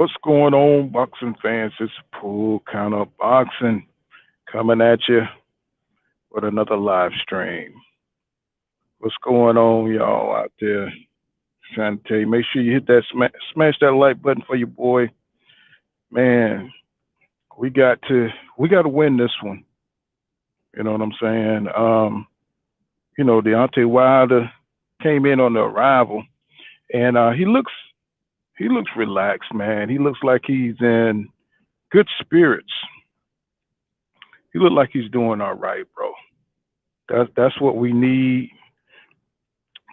What's going on, boxing fans? It's Pool Counter Boxing coming at you with another live stream. What's going on, y'all out there? Trying to tell you, make sure you hit that smash that like button for your boy. Man, we got to we got to win this one. You know what I'm saying? Deontay Wilder came in on the arrival, and he looks relaxed, man. He looks like he's in good spirits. He looked like he's doing all right, bro. That's what we need.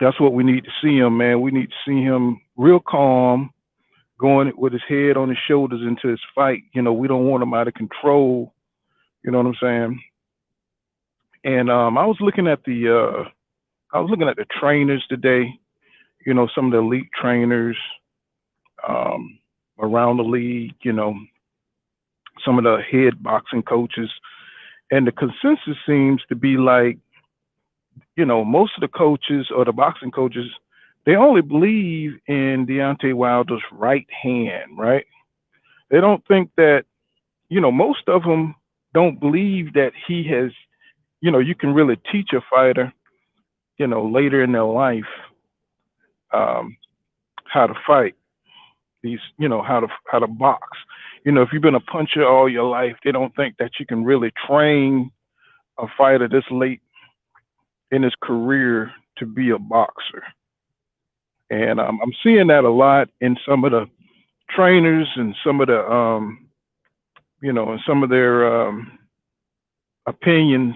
That's what we need to see him, man. We need to see him real calm, going with his head on his shoulders into his fight. We don't want him out of control. You know what I'm saying? And I was looking at the trainers today. Some of the elite trainers around the league. Some of the head boxing coaches, and the consensus seems to be like, most of the coaches or the boxing coaches, they only believe in Deontay Wilder's right hand, right? They don't think that, most of them don't believe that he has, you can really teach a fighter, later in their life, how to fight these, how to box. If you've been a puncher all your life, they don't think that you can really train a fighter this late in his career to be a boxer. And I'm seeing that a lot in some of the trainers and some of the, and some of their opinions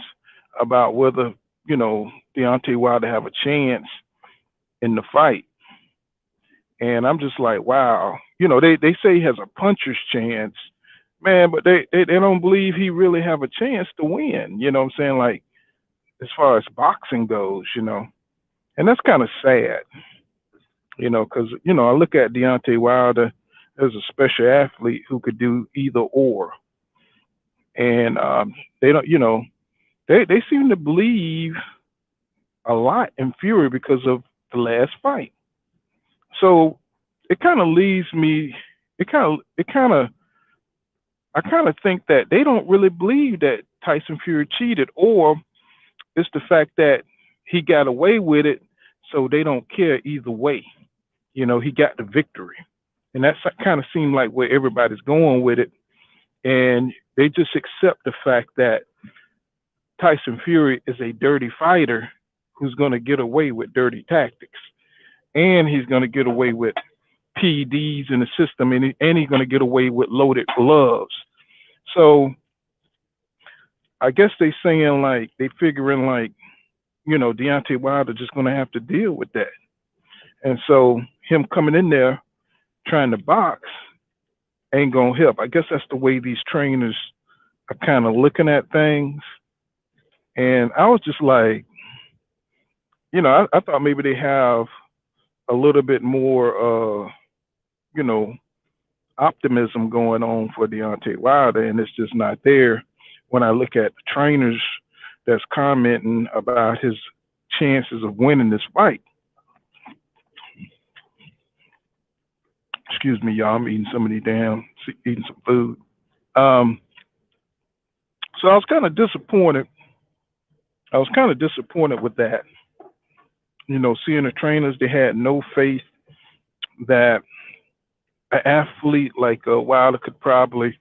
about whether, Deontay Wilder have a chance in the fight. And I'm just like, wow. They say he has a puncher's chance, man, but they don't believe he really have a chance to win. You know what I'm saying? Like, as far as boxing goes, and that's kind of sad, because, I look at Deontay Wilder as a special athlete who could do either or. And they don't, they seem to believe a lot in Fury because of the last fight. So it kind of leaves me, I kind of think that they don't really believe that Tyson Fury cheated, or it's the fact that he got away with it, so they don't care either way. He got the victory. And that kind of seemed like where everybody's going with it. And they just accept the fact that Tyson Fury is a dirty fighter who's going to get away with dirty tactics. And he's going to get away with PEDs in the system, and he's going to get away with loaded gloves. So I guess they figuring like, Deontay Wilder just going to have to deal with that. And so him coming in there trying to box ain't going to help. I guess that's the way these trainers are kind of looking at things. And I was just like, I thought maybe they have a little bit more, optimism going on for Deontay Wilder, and it's just not there when I look at the trainers that's commenting about his chances of winning this fight. Excuse me, y'all. I'm eating eating some food. So I was kind of disappointed. With that. Seeing the trainers, they had no faith that an athlete like Wilder could probably,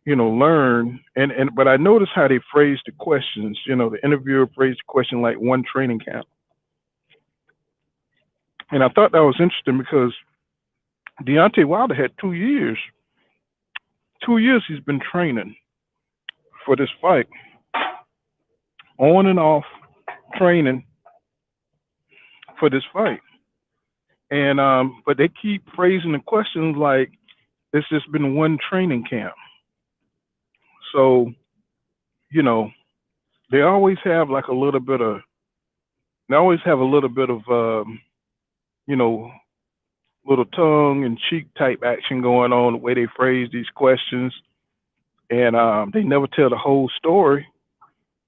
learn. But I noticed how they phrased the questions. The interviewer phrased the question like one training camp. And I thought that was interesting because Deontay Wilder had 2 years. 2 years he's been training for this fight. On and off training for this fight. And but they keep phrasing the questions like it's just been one training camp. So, they always have like a little bit of little tongue and cheek type action going on the way they phrase these questions. And they never tell the whole story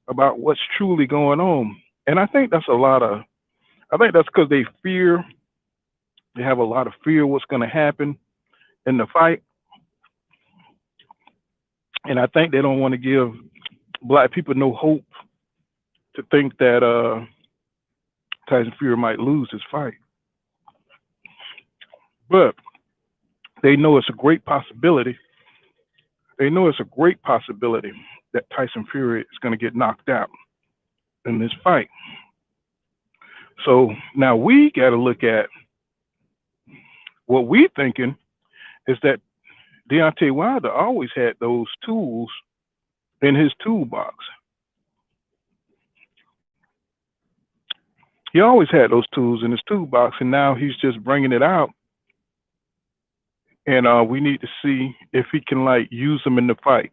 about what's truly going on. And I think that's because they have a lot of fear what's going to happen, in the fight, and I think they don't want to give black people no hope to think that Tyson Fury might lose his fight. But they know it's a great possibility. They know it's a great possibility that Tyson Fury is going to get knocked out in this fight. So now we got to look at what we thinking is that Deontay Wilder always had those tools in his toolbox. He always had those tools in his toolbox, and now he's just bringing it out. And we need to see if he can like use them in the fight.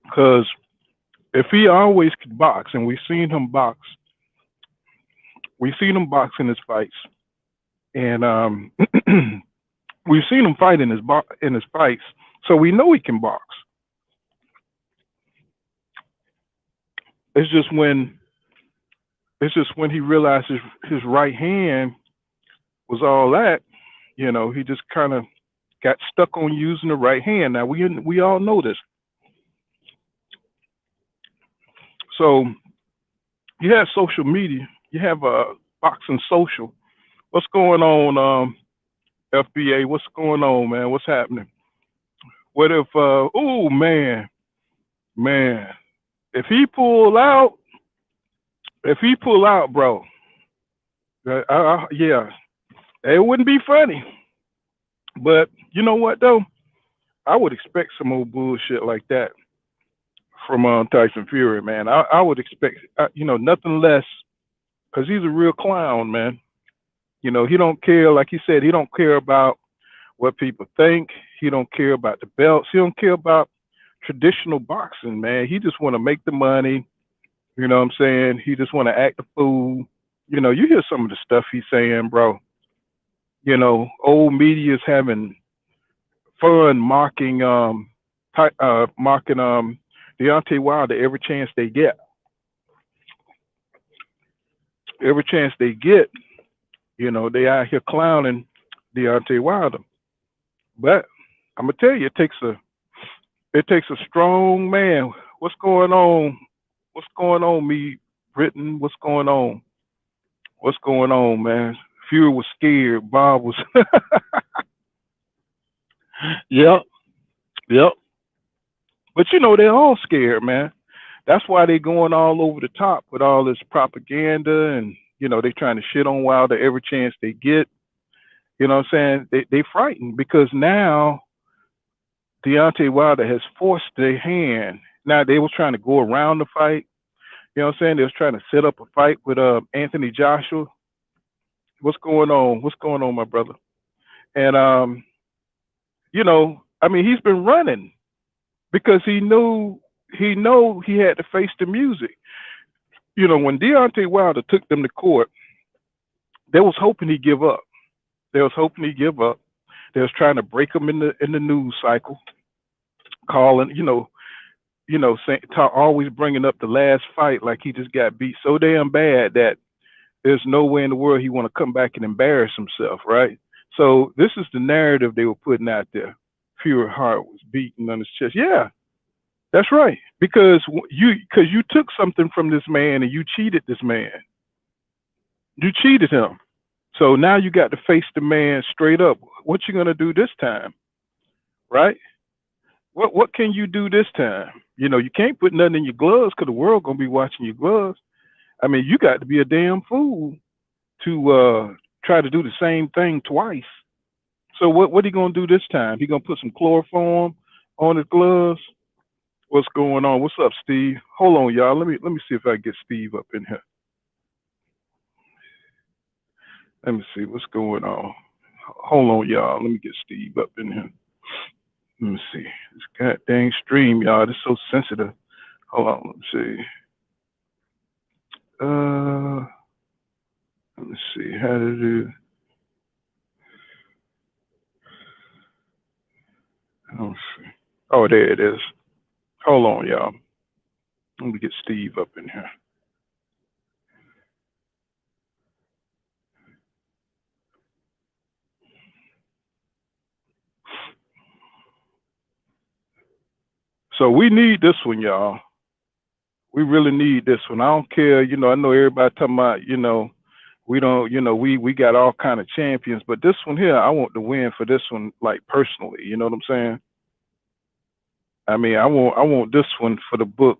Because if he always could box, and we've seen him box in his fights, and we've seen him fight in his fights, so we know he can box. It's just when he realized his right hand was all that, he just kind of got stuck on using the right hand. Now we all know this. So you have social media, you have boxing social. What's going on, FBA? What's going on, man? What's happening? What if oh man, if he pull out, bro, yeah, it wouldn't be funny. But you know what though? I would expect some old bullshit like that from Tyson Fury, man. I would expect, nothing less, because he's a real clown, man. He don't care, like he said, he don't care about what people think. He don't care about the belts. He don't care about traditional boxing, man. He just want to make the money. You know what I'm saying? He just want to act a fool. You hear some of the stuff he's saying, bro. Old media's having fun mocking Deontay Wilder every chance they get. Every chance they get, they out here clowning Deontay Wilder. But I'm gonna tell you, it takes a strong man. What's going on? What's going on, me, Britain? What's going on? What's going on, man? Fury was scared. Bob was. Yep. But they're all scared, man. That's why they're going all over the top with all this propaganda, and they trying to shit on Wilder every chance they get. You know what I'm saying? They frightened because now Deontay Wilder has forced their hand. Now they was trying to go around the fight. You know what I'm saying? They was trying to set up a fight with Anthony Joshua. What's going on? What's going on, my brother? And he's been running because he knew he had to face the music. When Deontay Wilder took them to court, they was hoping he'd give up. They was trying to break him in the news cycle, calling, always bringing up the last fight like he just got beat so damn bad that there's no way in the world he want to come back and embarrass himself, right? So this is the narrative they were putting out there. Fury heart was beating on his chest. Yeah, that's right. Because you took something from this man and you cheated this man. You cheated him. So now you got to face the man straight up. What you gonna do this time, right? What can you do this time? You can't put nothing in your gloves because the world gonna be watching your gloves. You got to be a damn fool to try to do the same thing twice. So what he gonna do this time? He gonna put some chloroform on his gloves? What's going on? What's up, Steve? Hold on, y'all. Let me see if I can get Steve up in here. Let me see what's going on. Hold on, y'all. Let me get Steve up in here. Let me see. This goddamn stream, y'all. It's so sensitive. Hold on. Let me see. Let me see how to do. Let's see. Oh, there it is. Hold on, y'all. Let me get Steve up in here. So we need this one, y'all. We really need this one. I don't care, I know everybody talking about, we don't, we got all kind of champions, but this one here, I want to win for this one, like personally. You know what I'm saying? I mean, I want this one for the book.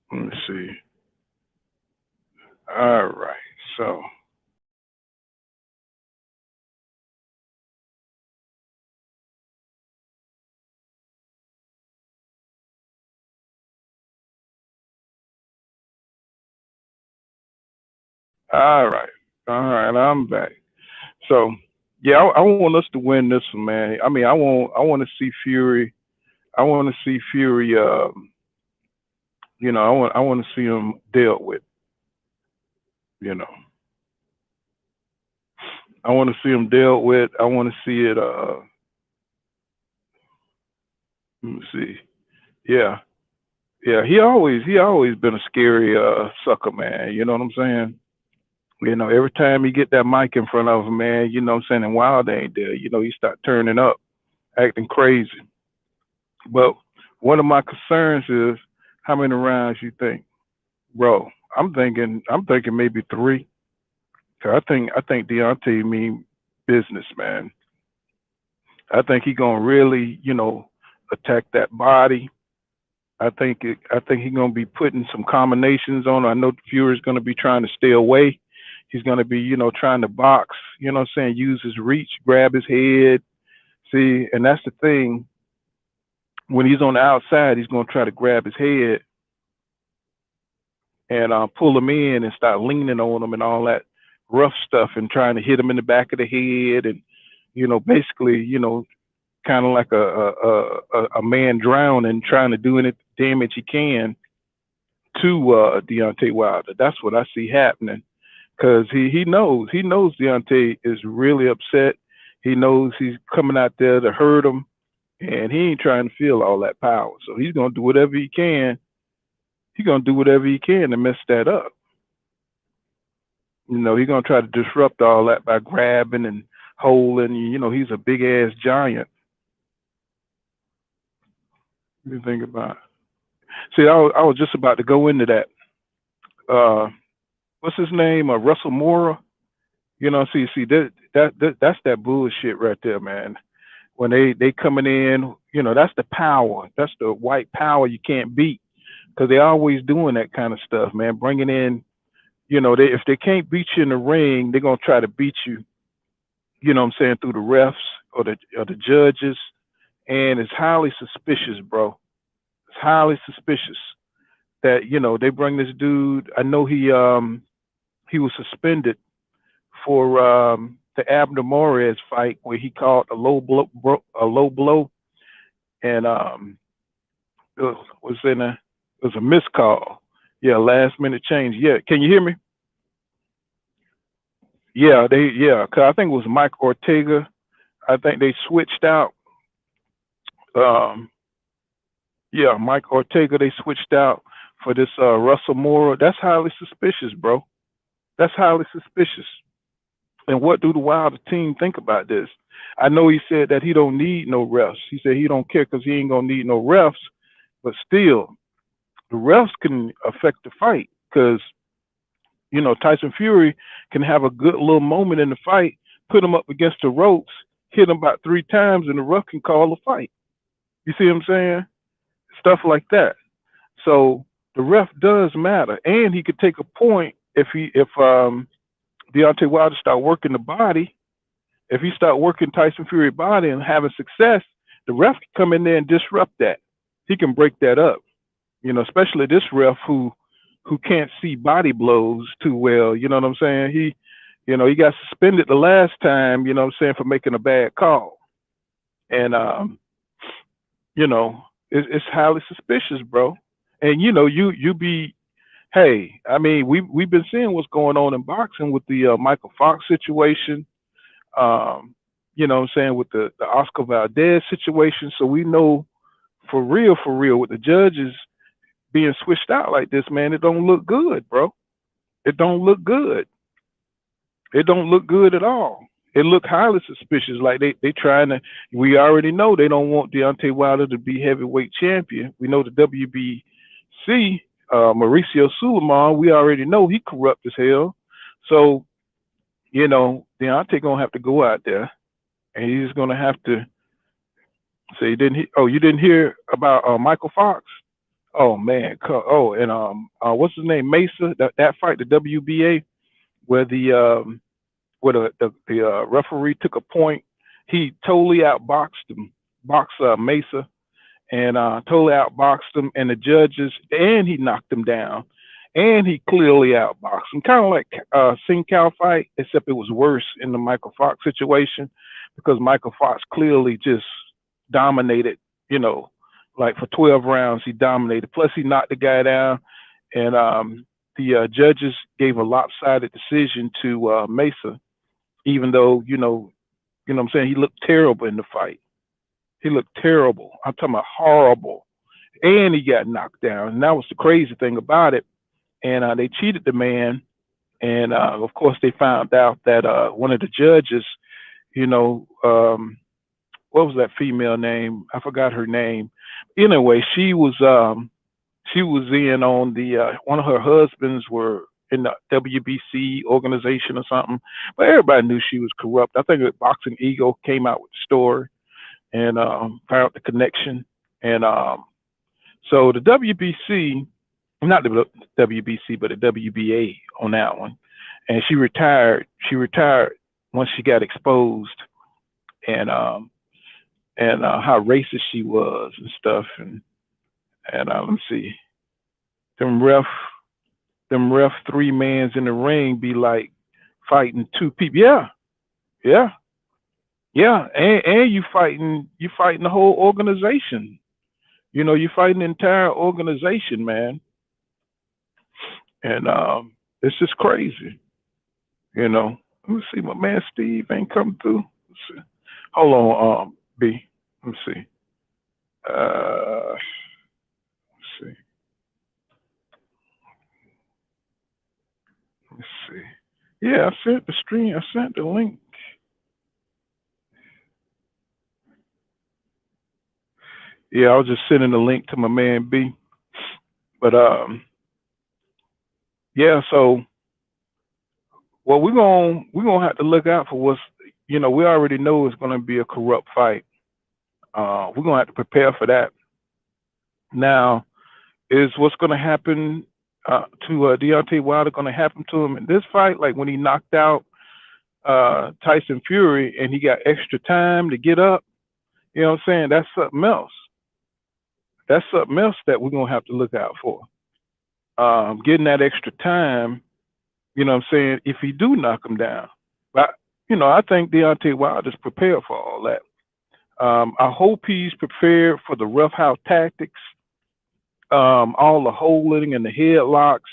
Let me see. All right. So, all right. All right. I'm back. So, yeah, I want us to win this one, man. I mean, I want to see Fury. I want to see Fury. I want to see him dealt with. You know, I want to see him dealt with. I want to see it. Let me see. Yeah, yeah. He always been a scary sucker, man. You know what I'm saying? Every time he get that mic in front of him, man, you know what I'm saying, and Wilder ain't there, he start turning up, acting crazy. But one of my concerns is how many rounds you think, bro? I'm thinking maybe three. 'Cause I think Deontay mean business, man. I think he gonna really, attack that body. I think he's gonna be putting some combinations on. I know Fury's gonna be trying to stay away. He's gonna be, trying to box, what I'm saying, use his reach, grab his head. See, and that's the thing. When he's on the outside, he's gonna try to grab his head and pull him in and start leaning on him and all that rough stuff and trying to hit him in the back of the head and, basically, kind of like a man drowning, trying to do any damage he can to Deontay Wilder. That's what I see happening because he knows Deontay is really upset. He knows he's coming out there to hurt him, and he ain't trying to feel all that power. So he's gonna do whatever he can. He's gonna do whatever he can to mess that up. He's gonna try to disrupt all that by grabbing and holding. He's a big ass giant. You think about it. See, I was just about to go into that. What's his name? Russell Mora. See that's that bullshit right there, man. When they coming in, that's the power. That's the white power you can't beat because they always doing that kind of stuff, man. Bringing in, if they can't beat you in the ring, they're gonna try to beat you. What I'm saying, through the refs or the judges, and it's highly suspicious, bro. It's highly suspicious that they bring this dude. I know he was suspended for the Abner Morez fight where he caught a low blow, and it was a missed call. Yeah, last minute change. Yeah, can you hear me? Cause I think it was Mike Ortega. I think they switched out. Um, yeah, Mike Ortega. They switched out for this Russell Mora. That's highly suspicious, bro. That's highly suspicious. And what do the Wilder team think about this? I know he said that he don't need no refs. He said he don't care because he ain't gonna need no refs. But still, the refs can affect the fight because Tyson Fury can have a good little moment in the fight, put him up against the ropes, hit him about 3 times, and the ref can call a fight. You see what I'm saying? Stuff like that. So the ref does matter, and he could take a point if Deontay Wilder start working the body. If he start working Tyson Fury body and having success, the ref can come in there and disrupt that. He can break that up. Especially this ref who can't see body blows too well. You know what I'm saying? He got suspended the last time. You know what I'm saying, for making a bad call, and it's highly suspicious, bro. And you be, hey, I mean, we've been seeing what's going on in boxing with the Michael Fox situation. You know what I'm saying, with the Oscar Valdez situation. So we know for real, with the judges being switched out like this, man, it don't look good, bro. It don't look good. It don't look good at all. It look highly suspicious. Like they trying to. We already know they don't want Deontay Wilder to be heavyweight champion. We know the WBC, Mauricio Suleiman. We already know he corrupt as hell. So Deontay gonna have to go out there, and he's gonna have to say, you didn't hear about Michael Fox? Oh man, and what's his name? Mesa. That fight, the WBA, where the referee took a point. He totally outboxed him, boxed Mesa, and totally outboxed him. And the judges, and he knocked him down, and he clearly outboxed him. Kind of like Sing Cow fight, except it was worse in the Michael Fox situation because Michael Fox clearly just dominated. Like for 12 rounds, he dominated. Plus, he knocked the guy down, and the judges gave a lopsided decision to Mesa, even though what I'm saying, he looked terrible in the fight. He looked terrible. I'm talking about horrible, and he got knocked down. And that was the crazy thing about it. And they cheated the man, and of course they found out that one of the judges, what was that female name? I forgot her name. Anyway, she was in on the one of her husbands were in the WBC organization or something, but everybody knew she was corrupt. I think that Boxing Ego came out with the story and found the connection. And so the WBC, not the WBC, but the WBA on that one, and she retired. She retired once she got exposed, and how racist she was and stuff, and let me see, them ref 3 mans in the ring be like fighting 2 people. Yeah, and you fighting the whole organization. You fighting the entire organization, man, and it's just crazy. Let me see, my man Steve ain't come through. Let's see. Hold on, B. Let me see. Let's see. Let's see. Yeah, I sent the stream. I sent the link. Yeah, I was just sending the link to my man B. But yeah. So, well, we're gonna have to look out for what's. We already know it's gonna be a corrupt fight. We're gonna have to prepare for that. Now, is what's gonna happen to Deontay Wilder gonna happen to him in this fight? Like when he knocked out Tyson Fury and he got extra time to get up. You know what I'm saying? That's something else. That's something else that we're gonna have to look out for. Getting that extra time. You know what I'm saying? If he do knock him down, but I think Deontay Wilder's prepared for all that. I hope he's prepared for the roughhouse tactics, all the holding and the headlocks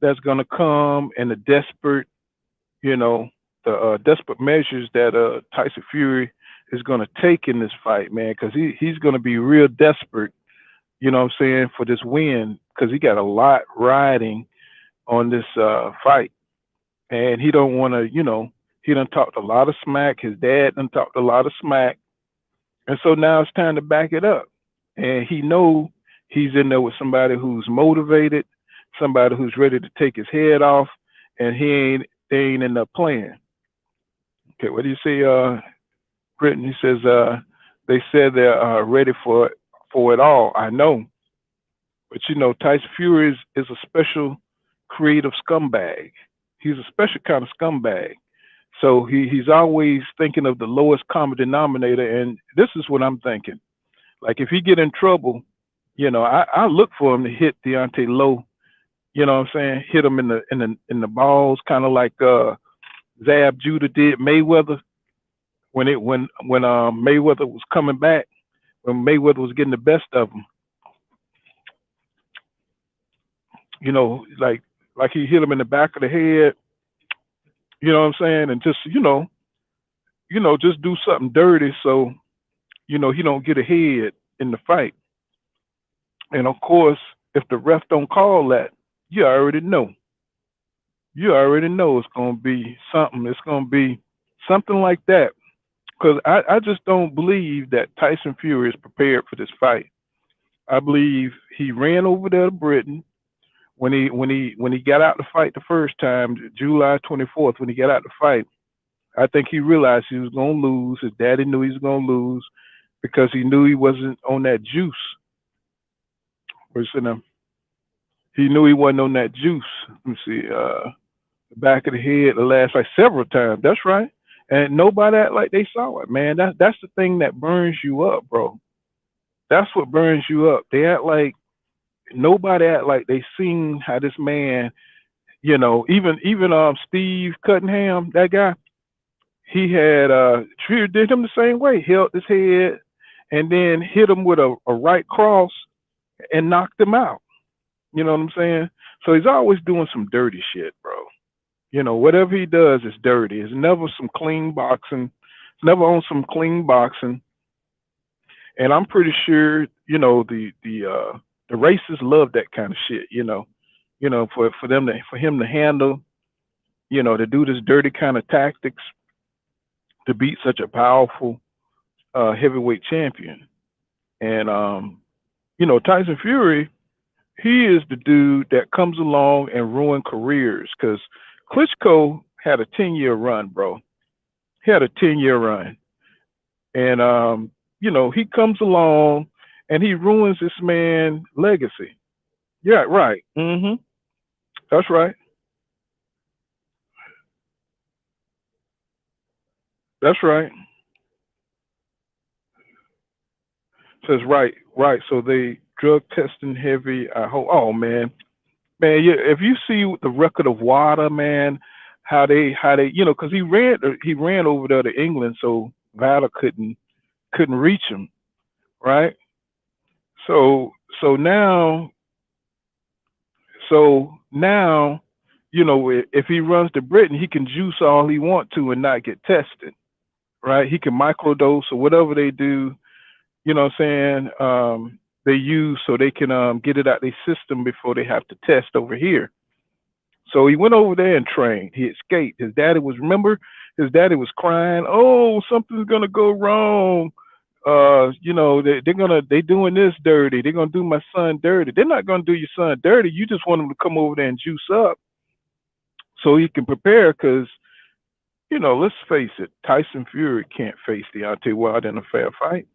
that's going to come, and the desperate, the desperate measures that Tyson Fury is going to take in this fight, man, because he's going to be real desperate, you know what I'm saying, for this win, because he got a lot riding on this fight, and he don't want to, he done talked a lot of smack. His dad done talked a lot of smack. And so now it's time to back it up. And he know he's in there with somebody who's motivated, somebody who's ready to take his head off, and they ain't in there playing. Okay, what do you say, Britton? He says they said they're ready for it all. I know. But Tyson Fury is a special creative scumbag. He's a special kind of scumbag. So he's always thinking of the lowest common denominator, and this is what I'm thinking. Like if he get in trouble, I look for him to hit Deontay low, You know what I'm saying? Hit him in the balls, kind of like Zab Judah did Mayweather when Mayweather was coming back, when Mayweather was getting the best of him. You know, like he hit him in the back of the head. You know what I'm saying? And just just do something dirty so he don't get ahead in the fight. And of course, if the ref don't call that, you already know. You already know it's gonna be something. It's gonna be something like that. Because I just don't believe that Tyson Fury is prepared for this fight. I believe he ran over there to Britain when he got out to fight the first time, July 24th, when he got out to fight. I think he realized he was gonna lose. His daddy knew he was gonna lose because he knew he wasn't on that juice. He knew he wasn't on that juice. Let me see, the back of the head, the last like several times. That's right. And nobody act like they saw it, man. That's the thing that burns you up, bro. That's what burns you up. They act like nobody act like they seen how this man, even Steve Cunningham, that guy, he had Trier did him the same way, held his head and then hit him with a right cross and knocked him out. You know what I'm saying? So he's always doing some dirty shit, bro. Whatever he does is dirty. It's never some clean boxing. It's never on some clean boxing. And I'm pretty sure, the racists love that kind of shit, for him to handle, to do this dirty kind of tactics to beat such a powerful heavyweight champion. And Tyson Fury, he is the dude that comes along and ruin careers because Klitschko had a 10-year run, bro. He had a 10-year run. And, he comes along and he ruins this man's legacy. Yeah, right. That's right. That's right. Says right, right. So they drug testing heavy. I hope. Oh man, yeah. If you see the record of Water, man, how they, because he ran over there to England, so Vader couldn't reach him, right? So so now so now, if he runs to Britain, he can juice all he want to and not get tested, right? He can microdose or whatever they do. What I'm saying? They use so they can get it out their system before they have to test over here. So he went over there and trained. He escaped. His daddy was crying, oh, something's gonna go wrong. They doing this dirty. They're gonna do my son dirty. They're not gonna do your son dirty. You just want him to come over there and juice up so he can prepare. Because let's face it, Tyson Fury can't face Deontay Wilder in a fair fight.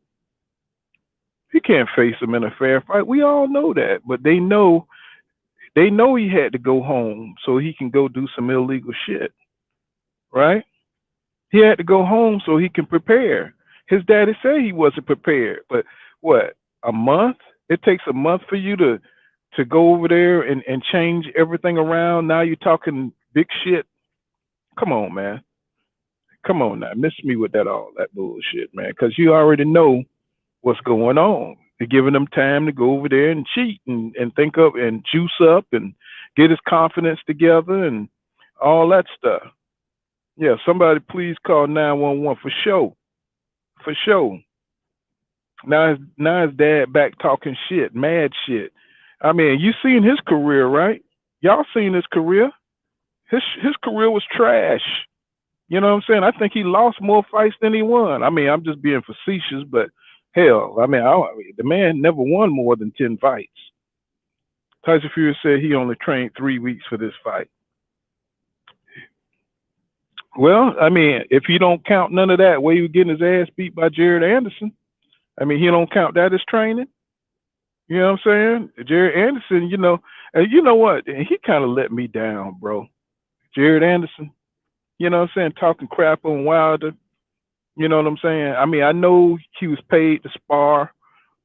He can't face him in a fair fight. We all know that, but they know he had to go home so he can go do some illegal shit, right? He had to go home so he can prepare. His daddy said he wasn't prepared, but what? A month? It takes a month for you to go over there and change everything around. Now you're talking big shit. Come on, man. Come on now. Miss me with that bullshit, man. Because you already know what's going on. They're giving him time to go over there and cheat and think up and juice up and get his confidence together and all that stuff. Yeah, somebody please call 911 for sure. For sure. Now his dad back talking shit, mad shit. I mean, you seen his career, right? Y'all seen his career. His career was trash. You know what I'm saying? I think he lost more fights than he won. I mean, I'm just being facetious, but hell, the man never won more than 10 fights. Tyson Fury said he only trained 3 weeks for this fight. Well, I mean, if you don't count none of that, where he was getting his ass beat by Jared Anderson, I mean, he don't count that as training. You know what I'm saying? Jared Anderson, and you know what? He kind of let me down, bro. Jared Anderson, you know what I'm saying? Talking crap on Wilder. You know what I'm saying? I mean, I know he was paid to spar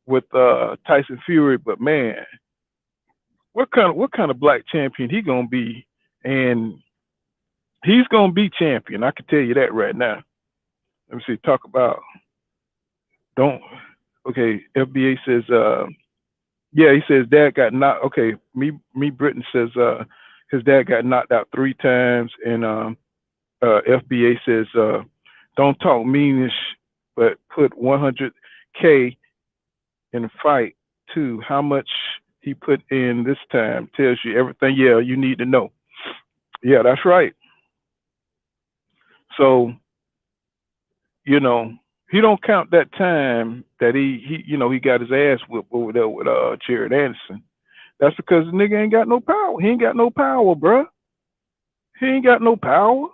with Tyson Fury, but man, what kind of black champion he gonna be, and he's gonna be champion. I can tell you that right now. Let me see. Talk about don't. Okay, FBA says. Yeah, he says dad got knocked. Okay, me Britain says his dad got knocked out 3 times, and FBA says don't talk meanish, but put 100K in the fight too. How much he put in this time tells you everything. Yeah, you need to know. Yeah, that's right. So, you know, he don't count that time that he got his ass whipped over there with Jared Anderson. That's because the nigga ain't got no power. He ain't got no power, bruh. He ain't got no power.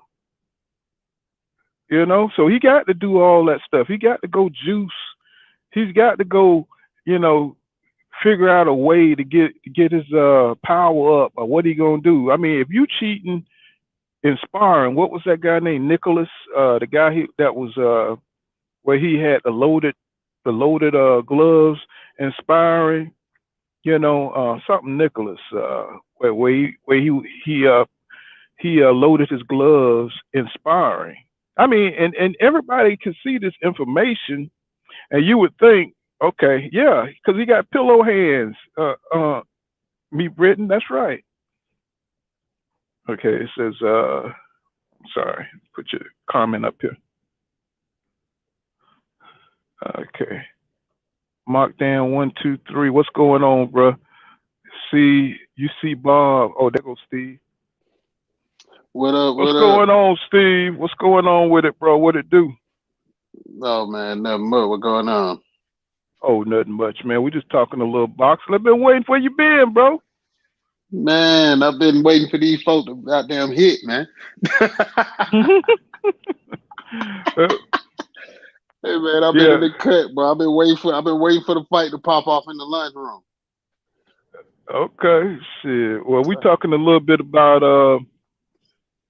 So he got to do all that stuff. He got to go juice. He's got to go, figure out a way to get his power up, or what he gonna do. I mean, if you cheating in sparring, what was that guy named Nicholas? The guy that was where he had the loaded gloves in sparring. Something Nicholas, where he loaded his gloves in sparring. I mean, and everybody can see this information, and you would think, okay, yeah, because he got pillow hands. Me Britain, that's right. Okay, it says, sorry, put your comment up here. Okay. Mark down 1, 2, 3. What's going on, bro? You see Bob. Oh, there goes Steve. What up? What's going on, Steve? What's going on with it, bro? What it do? Oh man, nothing much. What going on? Oh, nothing much, man. We just talking a little boxing. I've been waiting for you, been, bro. Man, I've been waiting for these folks to goddamn hit, man. Hey man, I've been in the cut, bro. I've been waiting for the fight to pop off in the lunchroom. Okay, shit. Well, we talking a little bit about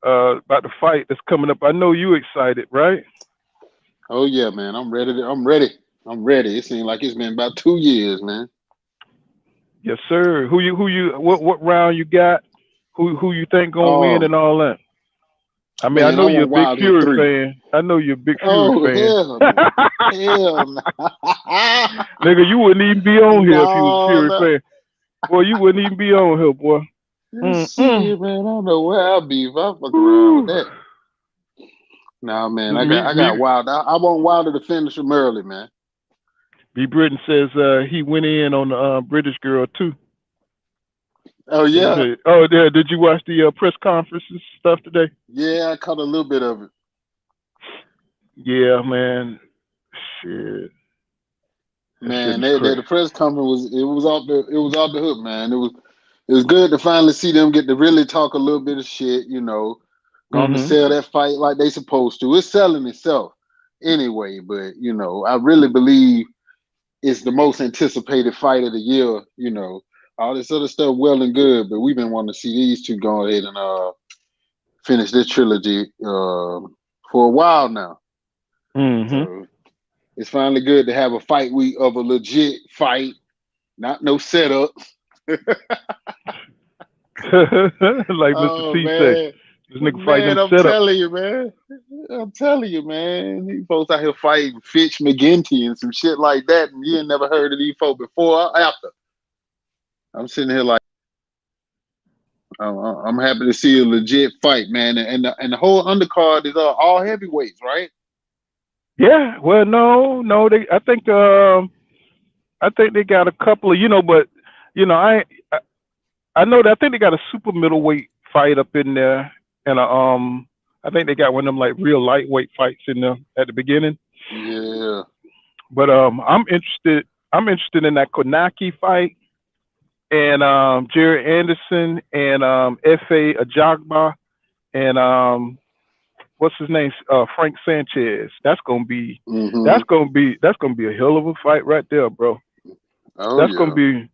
the fight that's coming up. I know you excited, right? Oh yeah, man. I'm ready. It seems like it's been about 2 years, man. Yes, sir. What round you got? Who you think gonna win and all that? I mean, man, I know you're a big Fury fan. I know you're a big Fury fan. Hell no. Hell no. Nigga, you wouldn't even be on here if you was a Fury fan. Boy, you wouldn't even be on here, boy. Shit, man, I don't know where I'll be if I fuck around with that. Nah, man, I got Wilder. I want Wilder to finish him early, man. B. Britain says he went in on the British girl too. Oh yeah. Oh yeah. Did you watch the press conferences stuff today? Yeah, I caught a little bit of it. Yeah, man. Shit. Man, the press conference was off the hook, man. It was good to finally see them get to really talk a little bit of shit, going to sell that fight like they supposed to. It's selling itself anyway, but I really believe it's the most anticipated fight of the year. All this other stuff well and good, but we've been wanting to see these two go ahead and finish this trilogy for a while now. So it's finally good to have a fight week of a legit fight, not no setups. Like Mr. T said. This nigga fighting I'm telling you, man. These folks out here fighting Fitch McGinty and some shit like that, and you ain't never heard of these folks before or after. I'm sitting here like, I'm happy to see a legit fight, man. And the whole undercard is all heavyweights, right? Yeah. Well, no. I think they got a couple of, but I know that I think they got a super middleweight fight up in there, and I think they got one of them like real lightweight fights in there at the beginning. Yeah. But I'm interested in that Kownacki fight and Jared Anderson and Efe Agaba and what's his name? Frank Sanchez. That's gonna be a hell of a fight right there, bro. Oh, that's gonna be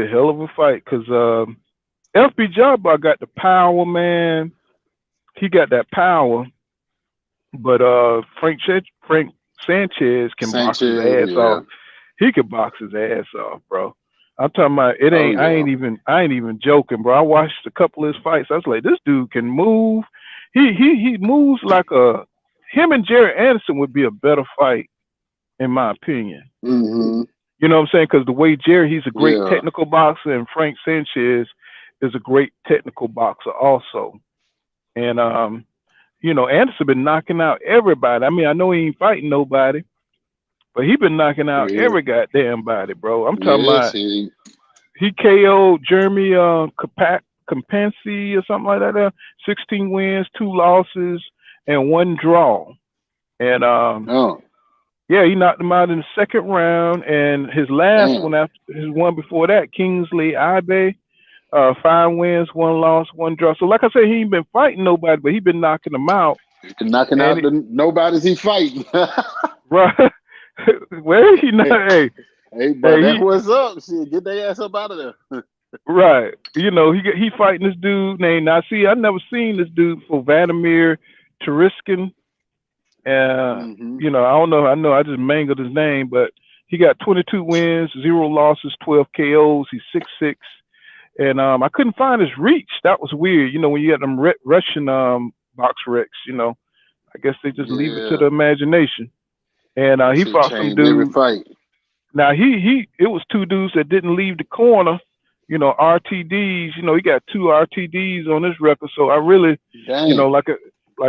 a hell of a fight because FB Agaba got the power, man. He got that power, but Frank Sanchez can box his ass off. He can box his ass off, bro. I'm talking about it ain't. I ain't even joking, bro. I watched a couple of his fights. I was like, this dude can move. He moves like a. Him and Jared Anderson would be a better fight, in my opinion. Mm-hmm. You know what I'm saying? Because the way Jared, he's a great technical boxer, and Frank Sanchez is a great technical boxer also. And you know, Anderson been knocking out everybody. I mean, I know he ain't fighting nobody, but he been knocking out every goddamn body, bro. I'm talking about he KO'd Jeremy Capansi or something like that. 16 wins, 2 losses, and 1 draw. And yeah, he knocked him out in the second round. And his last one after his one before that, Kingsley Ibe, 5 wins, 1 loss, 1 draw. So like I said, he ain't been fighting nobody, but he been knocking them out. He's been knocking out the nobody's he fighting. Right. Where he not? Hey, but that's what's up. Shit, get their ass up out of there. Right. You know, he fighting this dude named, now see, I never seen this dude for Wladmir Hernandez. You know, I don't know. I know I just mangled his name, but he got 22 wins, 0 losses, 12 KOs. He's 6'6". And I couldn't find his reach. That was weird. You know, when you got them Russian box recs, you know, I guess they just leave it to the imagination. And he fought some dude. Now it was 2 dudes that didn't leave the corner. You know, RTDs. You know, he got 2 RTDs on this record. So I really, you know, like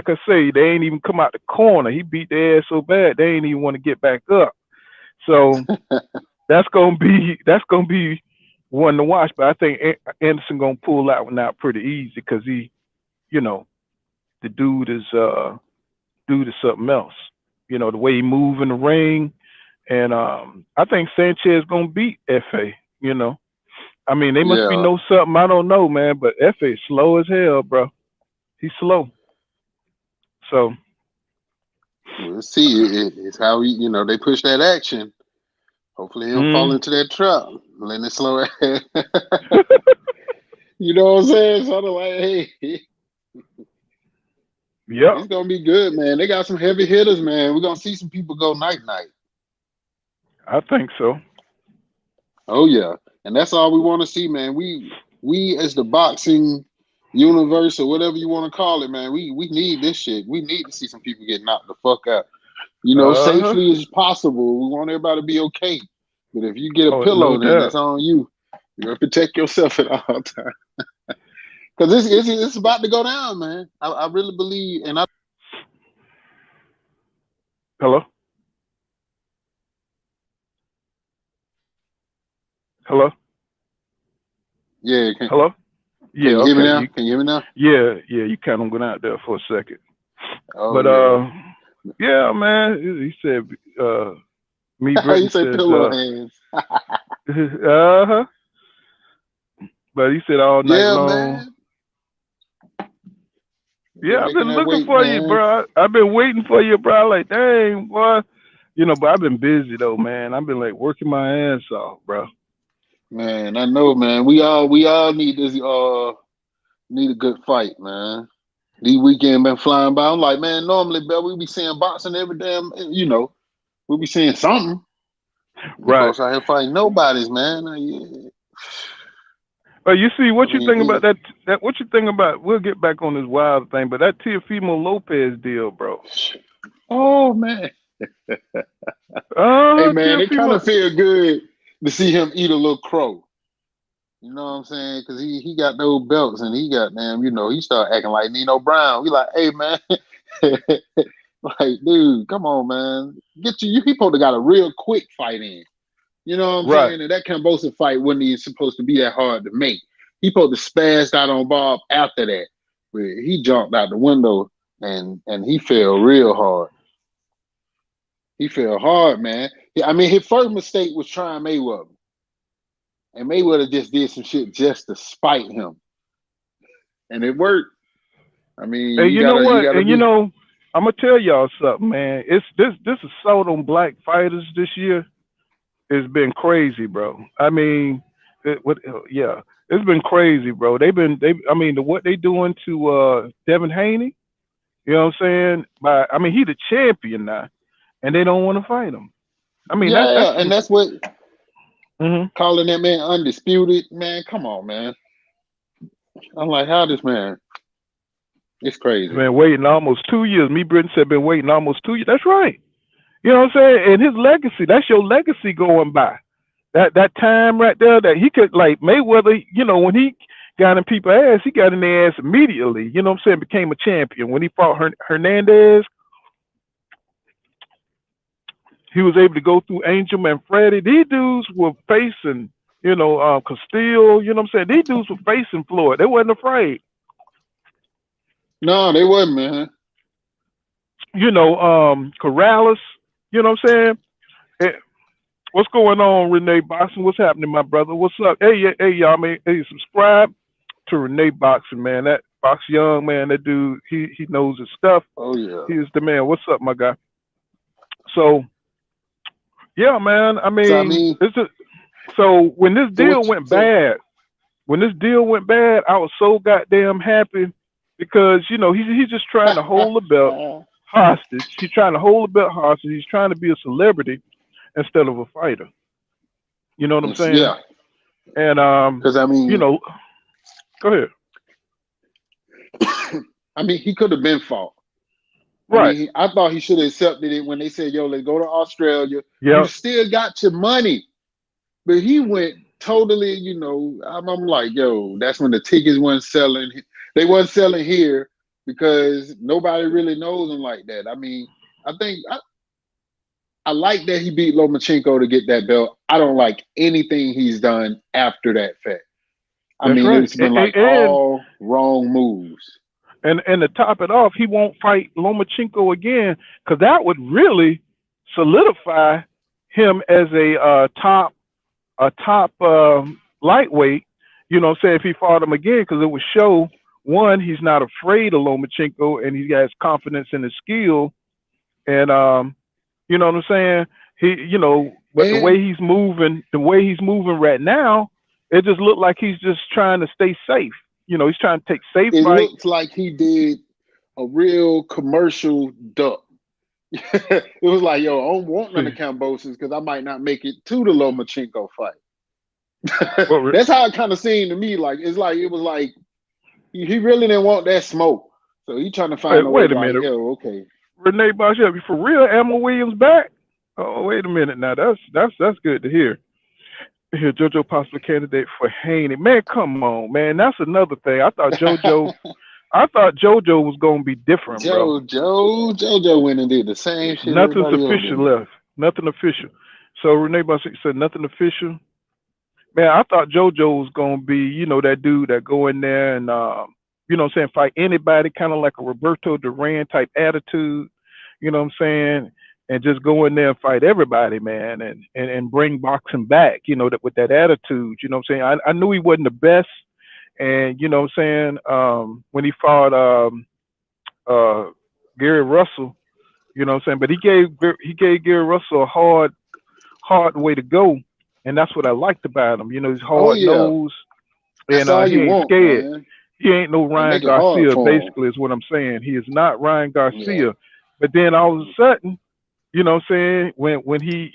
I say, they ain't even come out the corner. He beat their ass so bad they ain't even want to get back up. So that's gonna be one to watch. But I think Anderson gonna pull that one out pretty easy because he, you know, the dude is something else. You know, the way he move in the ring. And I think Sanchez gonna beat Efe, you know. I mean, they must be know something I don't know, man. But Efe is slow as hell, bro. He's slow. So we'll see. It's how you know they push that action. Hopefully he don't fall into that trap. Letting it slow ahead. You know what I'm saying? Sort of like, hey. Yeah. It's gonna be good, man. They got some heavy hitters, man. We're gonna see some people go night-night. I think so. Oh yeah. And that's all we want to see, man. We as the boxing universe or whatever you want to call it, man, we need this shit. We need to see some people get knocked the fuck out. You know, safely as possible. We want everybody to be okay. But if you get a pillow, then that's on you. You gotta protect yourself at all times. Because it's about to go down, man. I really believe, and I. Hello. Hello. Yeah. Hello. Yeah. Can you hear me now? Can you hear me now? Yeah. You kind of went out there for a second. Oh, but yeah, man. He said, me. He said pillow hands. But he said all night long. Man. Yeah, I've been looking for you, bro. I've been waiting for you, bro. Like, dang, boy. You know, but I've been busy though, man. I've been like working my ass off, bro. Man, I know, man. We all need this need a good fight, man. These weekend been flying by. I'm like, man, normally, bro, we be seeing boxing every damn, you know, we be seeing something. Right. Folks out here fighting nobodies, man. But you see, what you think about that? What you think about? We'll get back on this wild thing, but that Teofimo Lopez deal, bro. Oh man. Hey man, it kind of feel good to see him eat a little crow. You know what I'm saying? Because he got those belts and he got damn, you know, he started acting like Nino Brown. We like, hey man, like dude, come on man, get you. He supposed to got a real quick fight in. You know what I'm saying? And that Cambosa fight wasn't even supposed to be that hard to make. He supposed to spaz out on Bob after that, but he jumped out the window and he fell real hard. He fell hard, man. I mean, his first mistake was trying Mayweather. And Mayweather just did some shit just to spite him. And it worked. I mean, hey, you know what? And you know, I'm gonna tell y'all something, man. It's this assault on black fighters this year has been crazy, bro. I mean, it's been crazy, bro. I mean, what they doing to Devin Haney, you know what I'm saying? I mean, he the champion now, and they don't want to fight him. I mean, that's what calling that man undisputed. Man, come on, man. I'm like, how this man? It's crazy. Been waiting almost 2 years. Me, Britain said, been waiting almost 2 years. That's right. You know what I'm saying? And his legacy, that's your legacy going by. That time right there that he could, like Mayweather, when he got in people's ass, he got in their ass immediately. You know what I'm saying? Became a champion. When he fought Hernandez, he was able to go through Angel and Freddie. These dudes were facing, Castillo. You know what I'm saying? These dudes were facing Floyd. They wasn't afraid. No, they wasn't, man. Corrales. You know what I'm saying? What's going on, Renee Boxing? What's happening, my brother? What's up? Hey, y'all, man. Hey, subscribe to Renee Boxing, man. That Box Young, man, that dude, he knows his stuff. Oh, yeah. He is the man. What's up, my guy? So, yeah, man. So when this deal went bad, I was so goddamn happy because, he's just trying to hold the belt hostage. He's trying to hold the belt hostage. He's trying to be a celebrity instead of a fighter. You know what I'm saying? Yeah. And because go ahead. He could have been fought. Right. I thought he should have accepted it when they said, "Yo, let's go to Australia." Yep. You still got your money, but he went totally. I'm like, yo, that's when the tickets weren't selling. They weren't selling here because nobody really knows him like that. I think I like that he beat Lomachenko to get that belt. I don't like anything he's done after that fact. Right. It's been all wrong moves. And to top it off, he won't fight Lomachenko again because that would really solidify him as a top lightweight. You know what I'm saying? If he fought him again, because it would show, one, he's not afraid of Lomachenko and he has confidence in his skill. And you know what I'm saying? But the way he's moving right now, it just looked like he's just trying to stay safe. He's trying to take safe fights. It looks like he did a real commercial duck. It was like, yo, I don't want none of Cambosis because I might not make it to the Lomachenko fight. That's how it kind of seemed to me. It was like he really didn't want that smoke. So he trying to find a way. Wait a minute. Yo, okay. Renee Bosch, for real? Emma Williams back? Oh, wait a minute now. That's good to hear. Here, JoJo possible candidate for Haney. Man, come on, man. That's another thing. I thought JoJo was gonna be different, bro. JoJo went and did the same shit. Nothing's official left. Nothing official. So Renee Bosch said nothing official. Man, I thought JoJo was gonna be, that dude that go in there and fight anybody, kind of like a Roberto Duran type attitude. You know what I'm saying? And just go in there and fight everybody, man, and bring boxing back, with that attitude. You know what I'm saying? I knew he wasn't the best. And, you know what I'm saying? When he fought Gary Russell, you know what I'm saying? But he gave Gary Russell a hard way to go. And that's what I liked about him. He's hard nosed. And he ain't scared. Man. He ain't no Ryan Garcia, basically, is what I'm saying. He is not Ryan Garcia. Yeah. But then all of a sudden, you know what I'm saying? When he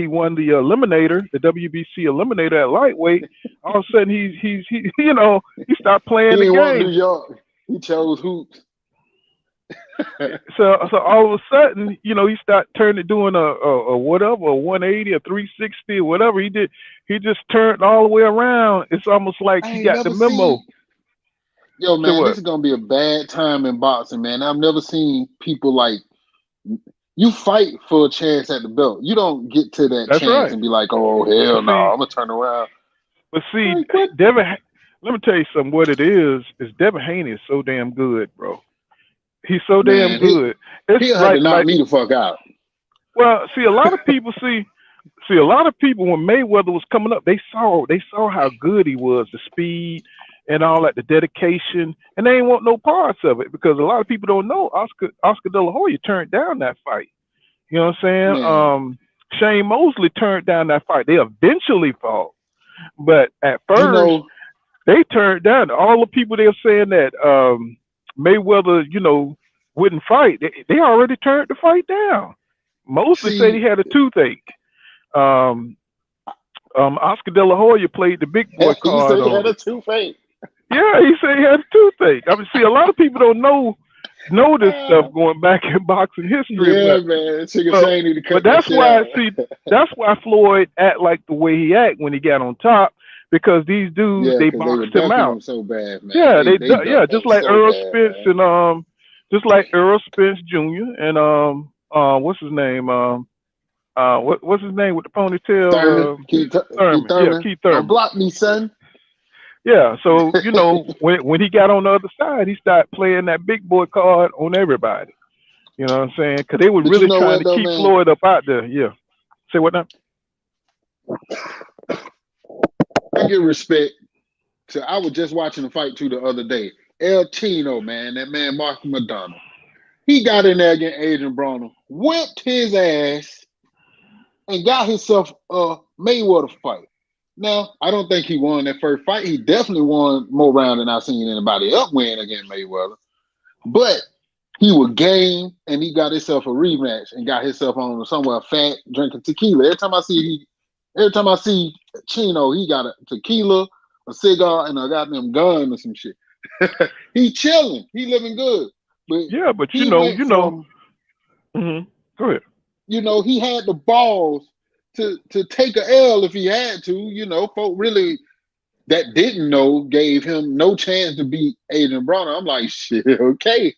won the eliminator, the WBC eliminator at lightweight, all of a sudden he stopped playing the game. Want New York. He chose hoops. so all of a sudden, he started doing a whatever, a 180, a 360, or whatever he did. He just turned all the way around. It's almost like he got the memo. Yo, man, this is gonna be a bad time in boxing, man. I've never seen people like. You fight for a chance at the belt. You don't get to that chance and be like, "Oh hell no, I'm gonna turn around." But see, Devin, let me tell you something. What it is Devin Haney is so damn good, bro. He's so damn good. He'll have to knock me the fuck out. Well, see, a lot of people when Mayweather was coming up, they saw how good he was, the speed and all that, the dedication, and they ain't want no parts of it because a lot of people don't know Oscar De La Hoya turned down that fight. You know what I'm saying? Shane Mosley turned down that fight. They eventually fought, but at first they turned down. All the people they're saying that Mayweather, wouldn't fight. They already turned the fight down. Mosley said he had a toothache. Oscar De La Hoya played the big boy He card said he had on a it. toothache. Yeah, he said he had a toothache. I mean, see, a lot of people don't know this stuff going back in boxing history, Yeah, man. Chicken Shane need to but cut that shit out. that's why Floyd act like the way he act when he got on top, because these dudes, Yeah, they because they were boxed him ducking out. him so bad, man. Yeah, They yeah, ducked just him like so Earl bad, Spence man. and just like Earl Spence Jr. and what's his name? What's his name with the Thurman, ponytail? Keith Thurman. Yeah, Thurman. Keith Don't Thurman. block me, son. Yeah, so when he got on the other side, he started playing that big boy card on everybody. You know what I'm saying? Because they were But you really know trying what to though, keep man? Floyd up out there. Yeah. Say what now? I give respect. So I was just watching the fight too the other day. El Chino, man, that man Mark McDonald. He got in there against Adrian Broner, whipped his ass, and got himself a Mayweather fight. Now, I don't think he won that first fight. He definitely won more rounds than I've seen anybody else win against Mayweather. But he was game, and he got himself a rematch and got himself on somewhere fat drinking tequila. Every time I see Chino, he got a tequila, a cigar, and a goddamn gun or some shit. He chilling. He living good. But Yeah, but he went from, Go ahead. he had the balls to take a L if he had to. Folk really that didn't know gave him no chance to beat Adrian Broner. I'm like, shit, okay.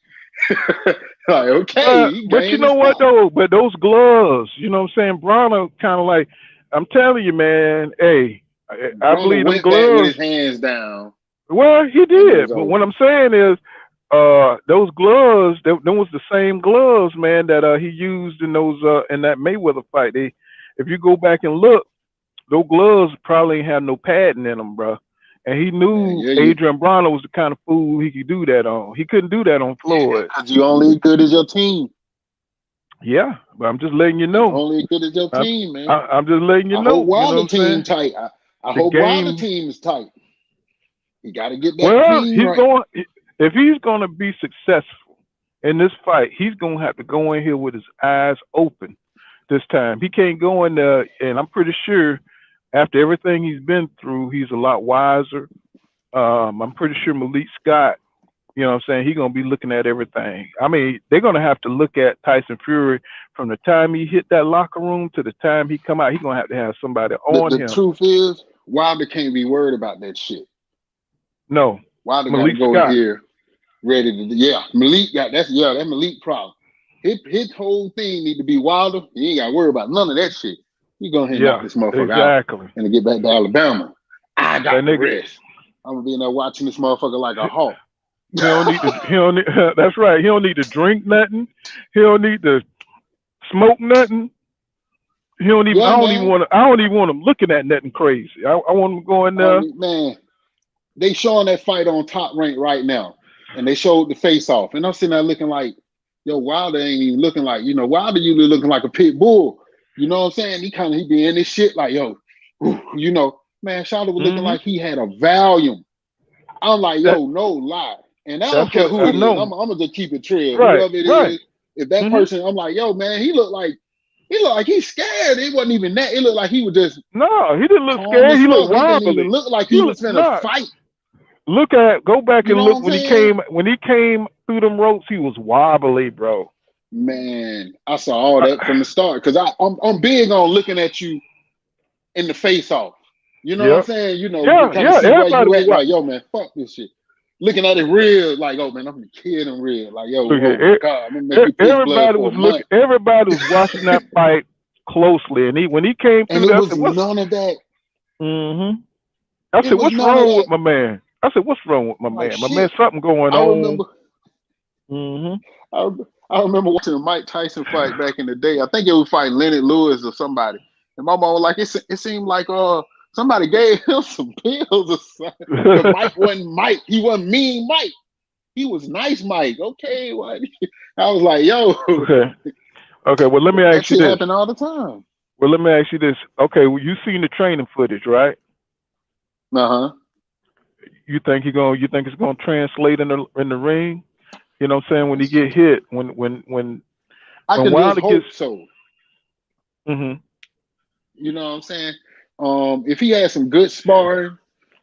Like, okay, he But you game know as what fuck. though? But those gloves, you know what I'm saying? Broner kind of like, I'm telling you, man. Hey, I Broner believe them went back with gloves. his hands down. Well, he And it was did. But what over. I'm saying is, those gloves, them was the same gloves, man, that he used in those in that Mayweather fight. If you go back and look, those gloves probably ain't have no padding in them, bro. And he Man, knew yeah, Adrian Broner was the kind of fool he could do that on. He couldn't do that on Floyd. because you only as good as your team. Yeah, but I'm just letting you You know. only as good as your I'm, team, man. I'm just letting you I hope know. You know Wilder what I'm team saying? tight. I The hope Wilder game. team is tight. You got to get that Well, team right. if he's going to be successful in this fight, he's going to have to go in here with his eyes open this time. He can't go in there, and I'm pretty sure after everything he's been through, he's a lot wiser. I'm pretty sure Malik Scott, you know what I'm saying, he's going to be looking at everything. I mean, they're going to have to look at Tyson Fury from the time he hit that locker room to the time he come out. He's going to have somebody on The him. truth is, Wilder can't be worried about that shit. No, Wilder got to Malik go in Scott. here ready to. Yeah, Malik got that's Malik problem. His whole thing need to be Wilder. He ain't got to worry about none of that shit. He go ahead and knock Yeah, this motherfucker out exactly. and get back to Alabama. I That got the nigga, rest. I'm gonna be in there watching this motherfucker like a hawk. he don't need to. He don't. Need, that's right. He don't need to drink nothing. He don't need to smoke nothing. He don't even. Yeah, man. I don't even want him looking at nothing crazy. I want him going there. Man, they showing that fight on Top Rank right now, and they showed the face off, and I'm sitting there looking like, yo, Wilder ain't even looking like, Wilder usually looking like a pit bull. You know what I'm saying? He be in this shit like, yo, man, Shawty was looking like he had a Valium. I'm like, That, yo, no lie. And I don't that's care what who I it is. know. I'm gonna just keep it trail. Right. Whoever it Right. is, if that person, I'm like, yo, man, he looked like he's scared. It wasn't even that. It looked like he was just No, he didn't look calm scared. and He slow. looked He didn't even wobbly. look like He he was looked finna not. fight. Go back You and know look what I'm saying? when he came through them ropes. He was wobbly, bro. Man, I saw all that from the start because I'm big on looking at you in the face off. You know what I'm Yep. saying? Yeah. Kind of Yeah. see where Everybody you was at. Like, yo, man, fuck this shit. Looking at it real, like, oh man, I'm gonna kill him real. Like, yo, look oh at my God, I'm gonna make you piss blood everybody for was a looking. month. Everybody was watching that fight closely, and when he came And through it there, I was said, "What?" none of that. I It said, was "What's none of wrong with that. my man?" I said, "What's wrong with my I'm like, man? My man, shit. something going I on." remember I, I remember watching a Mike Tyson fight back in the day. I think it was fighting Leonard Lewis or somebody. And my mom was like, it seemed like somebody gave him some pills or something. Because Mike wasn't Mike. He wasn't mean Mike. He was nice Mike. Okay, what? I was like, yo. Okay. Well, let me That ask you shit this. happen all the time. Well, let me ask you this. Okay, well, you seen the training footage, right? You think You think it's gonna translate in the ring? You know what I'm saying? When he get hit, when I can just Wilder hope gets. so. Mhm. You know what I'm saying? if he had some good sparring,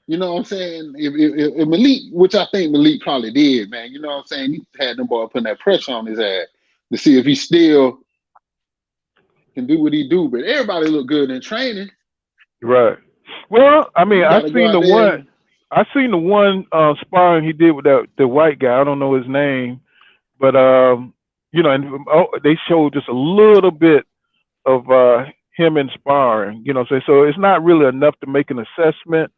you know what I'm saying? If Malik, which I think Malik probably did, man, you know what I'm saying? He had them boy putting that pressure on his ass to see if he still can do what he do. But everybody look good in training. Right. Well, I mean, I seen the one. And... I seen the one sparring he did with the white guy. I don't know his name, but you know, and they showed just a little bit of him inspiring. You know, so it's not really enough to make an assessment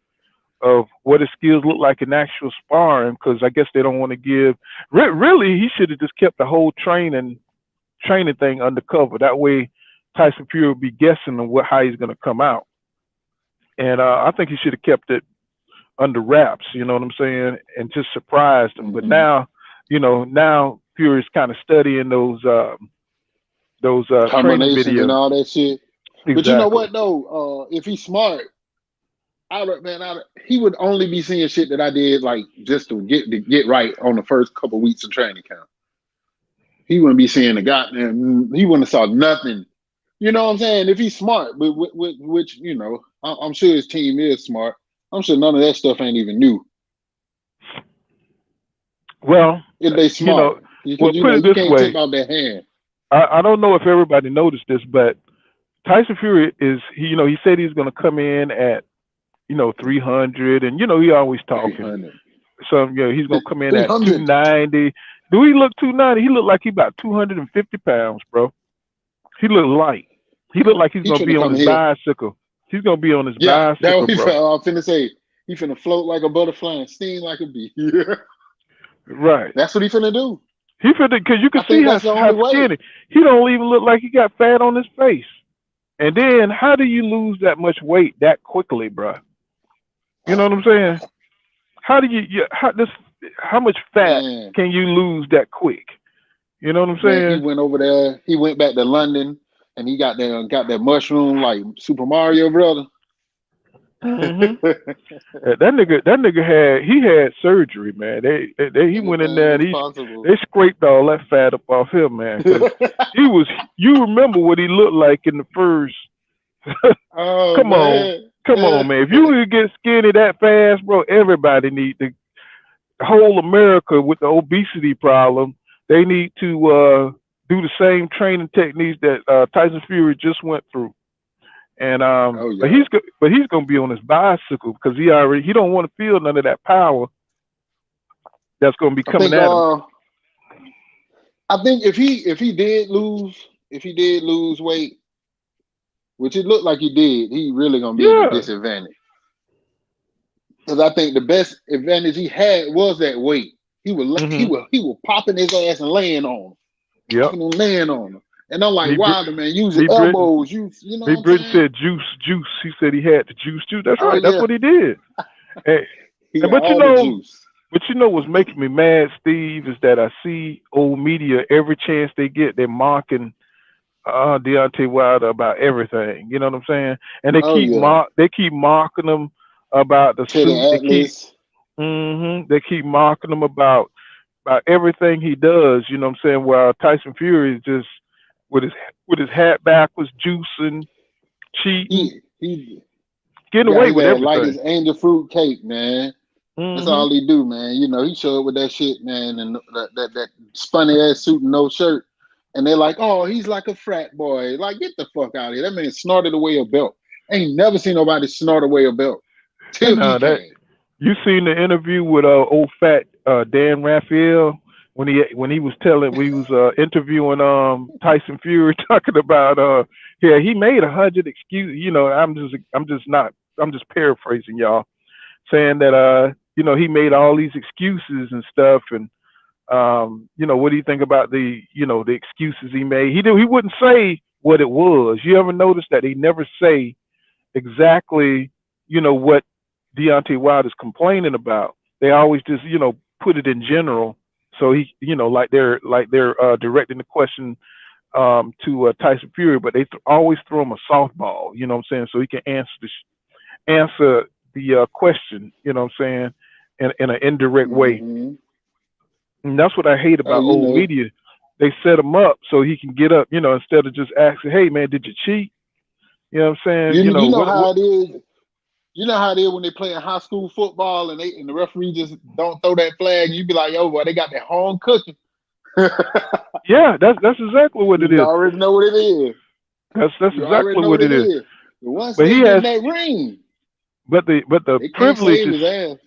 of what his skills look like in actual sparring, because I guess they don't want to give. Really, he should have just kept the whole training thing undercover. That way, Tyson Fury would be guessing on how he's going to come out. And I think he should have kept it under wraps. You know what I'm saying? And just surprised him. But now, you know, now Fury's kind of studying those training videos and all that shit. Exactly. But you know what though? If he's smart, he would only be seeing shit that I did like just to get right on the first couple weeks of training camp. He wouldn't be seeing the goddamn. He wouldn't have saw nothing. You know what I'm saying? If he's smart, but which you know, I'm sure his team is smart. I'm sure none of that stuff ain't even new. Well, if they smart, you can't take out their hand. I don't know if everybody noticed this, but Tyson Fury is he said he's going to come in at 300, and he always talking. So he's going to come in at 290. Do he look 290? He look like he about 250 pounds, bro. He look light. He look like he's going to be on his bicycle. He's going to be on his bicycle, bro. I was finna say, he finna float like a butterfly and sting like a bee. Right. That's what he finna do. He finna, because you can see how skinny. He don't even look like he got fat on his face. And then, how do you lose that much weight that quickly, bro? You know what I'm saying? How do how much fat can you lose that quick? You know what I'm saying? He went over there. He went back to London, and he got that mushroom like Super Mario brother. Mm-hmm. that nigga had surgery, man. He went in there and they scraped all that fat up off him, man. Cause you remember what he looked like in the first. Come on, man. If you get skinny that fast, bro, everybody need to. The whole America with the obesity problem, they need to do the same training techniques that Tyson Fury just went through. And but he's gonna be on his bicycle because he don't want to feel none of that power that's gonna be coming at him. I think if he did lose weight, which it looked like he did, he really gonna be at a disadvantage. Because I think the best advantage he had was that weight. He was popping his ass and laying on him. Yeah, laying on him. And I'm like, Wilder, man, use your elbows. You know what I'm saying? Said juice. He said he had the juice. That's right. That's what he did. But what's making me mad, Steve, is that I see old media every chance they get, they're mocking Deontay Wilder about everything. You know what I'm saying? And they keep mocking him about the suit. They keep mocking him about everything he does. You know what I'm saying? While Tyson Fury is just with his hat backwards, juicing, cheating, getting away with everything. Like his angel fruit cake, man. That's all he do, man. He showed up with that shit, man, and that spunny ass suit and no shirt. And they're like, oh, he's like a frat boy. Like, get the fuck out of here. That man snorted away a belt. Ain't never seen nobody snort away a belt. Till he came. You seen the interview with old fat Dan Raphael when he was interviewing Tyson Fury, talking about he made 100 excuses. I'm just paraphrasing, y'all, saying that he made all these excuses and stuff, and what do you think about the excuses he made? He wouldn't say what it was. You ever notice that he never say exactly what Deontay Wilder's complaining about? They always just put it in general. So he like they're directing the question to Tyson Fury, but they always throw him a softball. You know what I'm saying? So he can answer the question. You know what I'm saying? In an indirect way. And that's what I hate about old media. They set him up so he can get up, instead of just asking, hey, man, did you cheat? You know what I'm saying? You know how it is. You know how it is when they play in high school football and the referee just don't throw that flag. You be like, yo, boy, they got their home cooking. Yeah, that's exactly what it You is. already know what it is. That's You exactly what it is. Once But they he get has, in that ring, but the they can't privilege save is, his ass.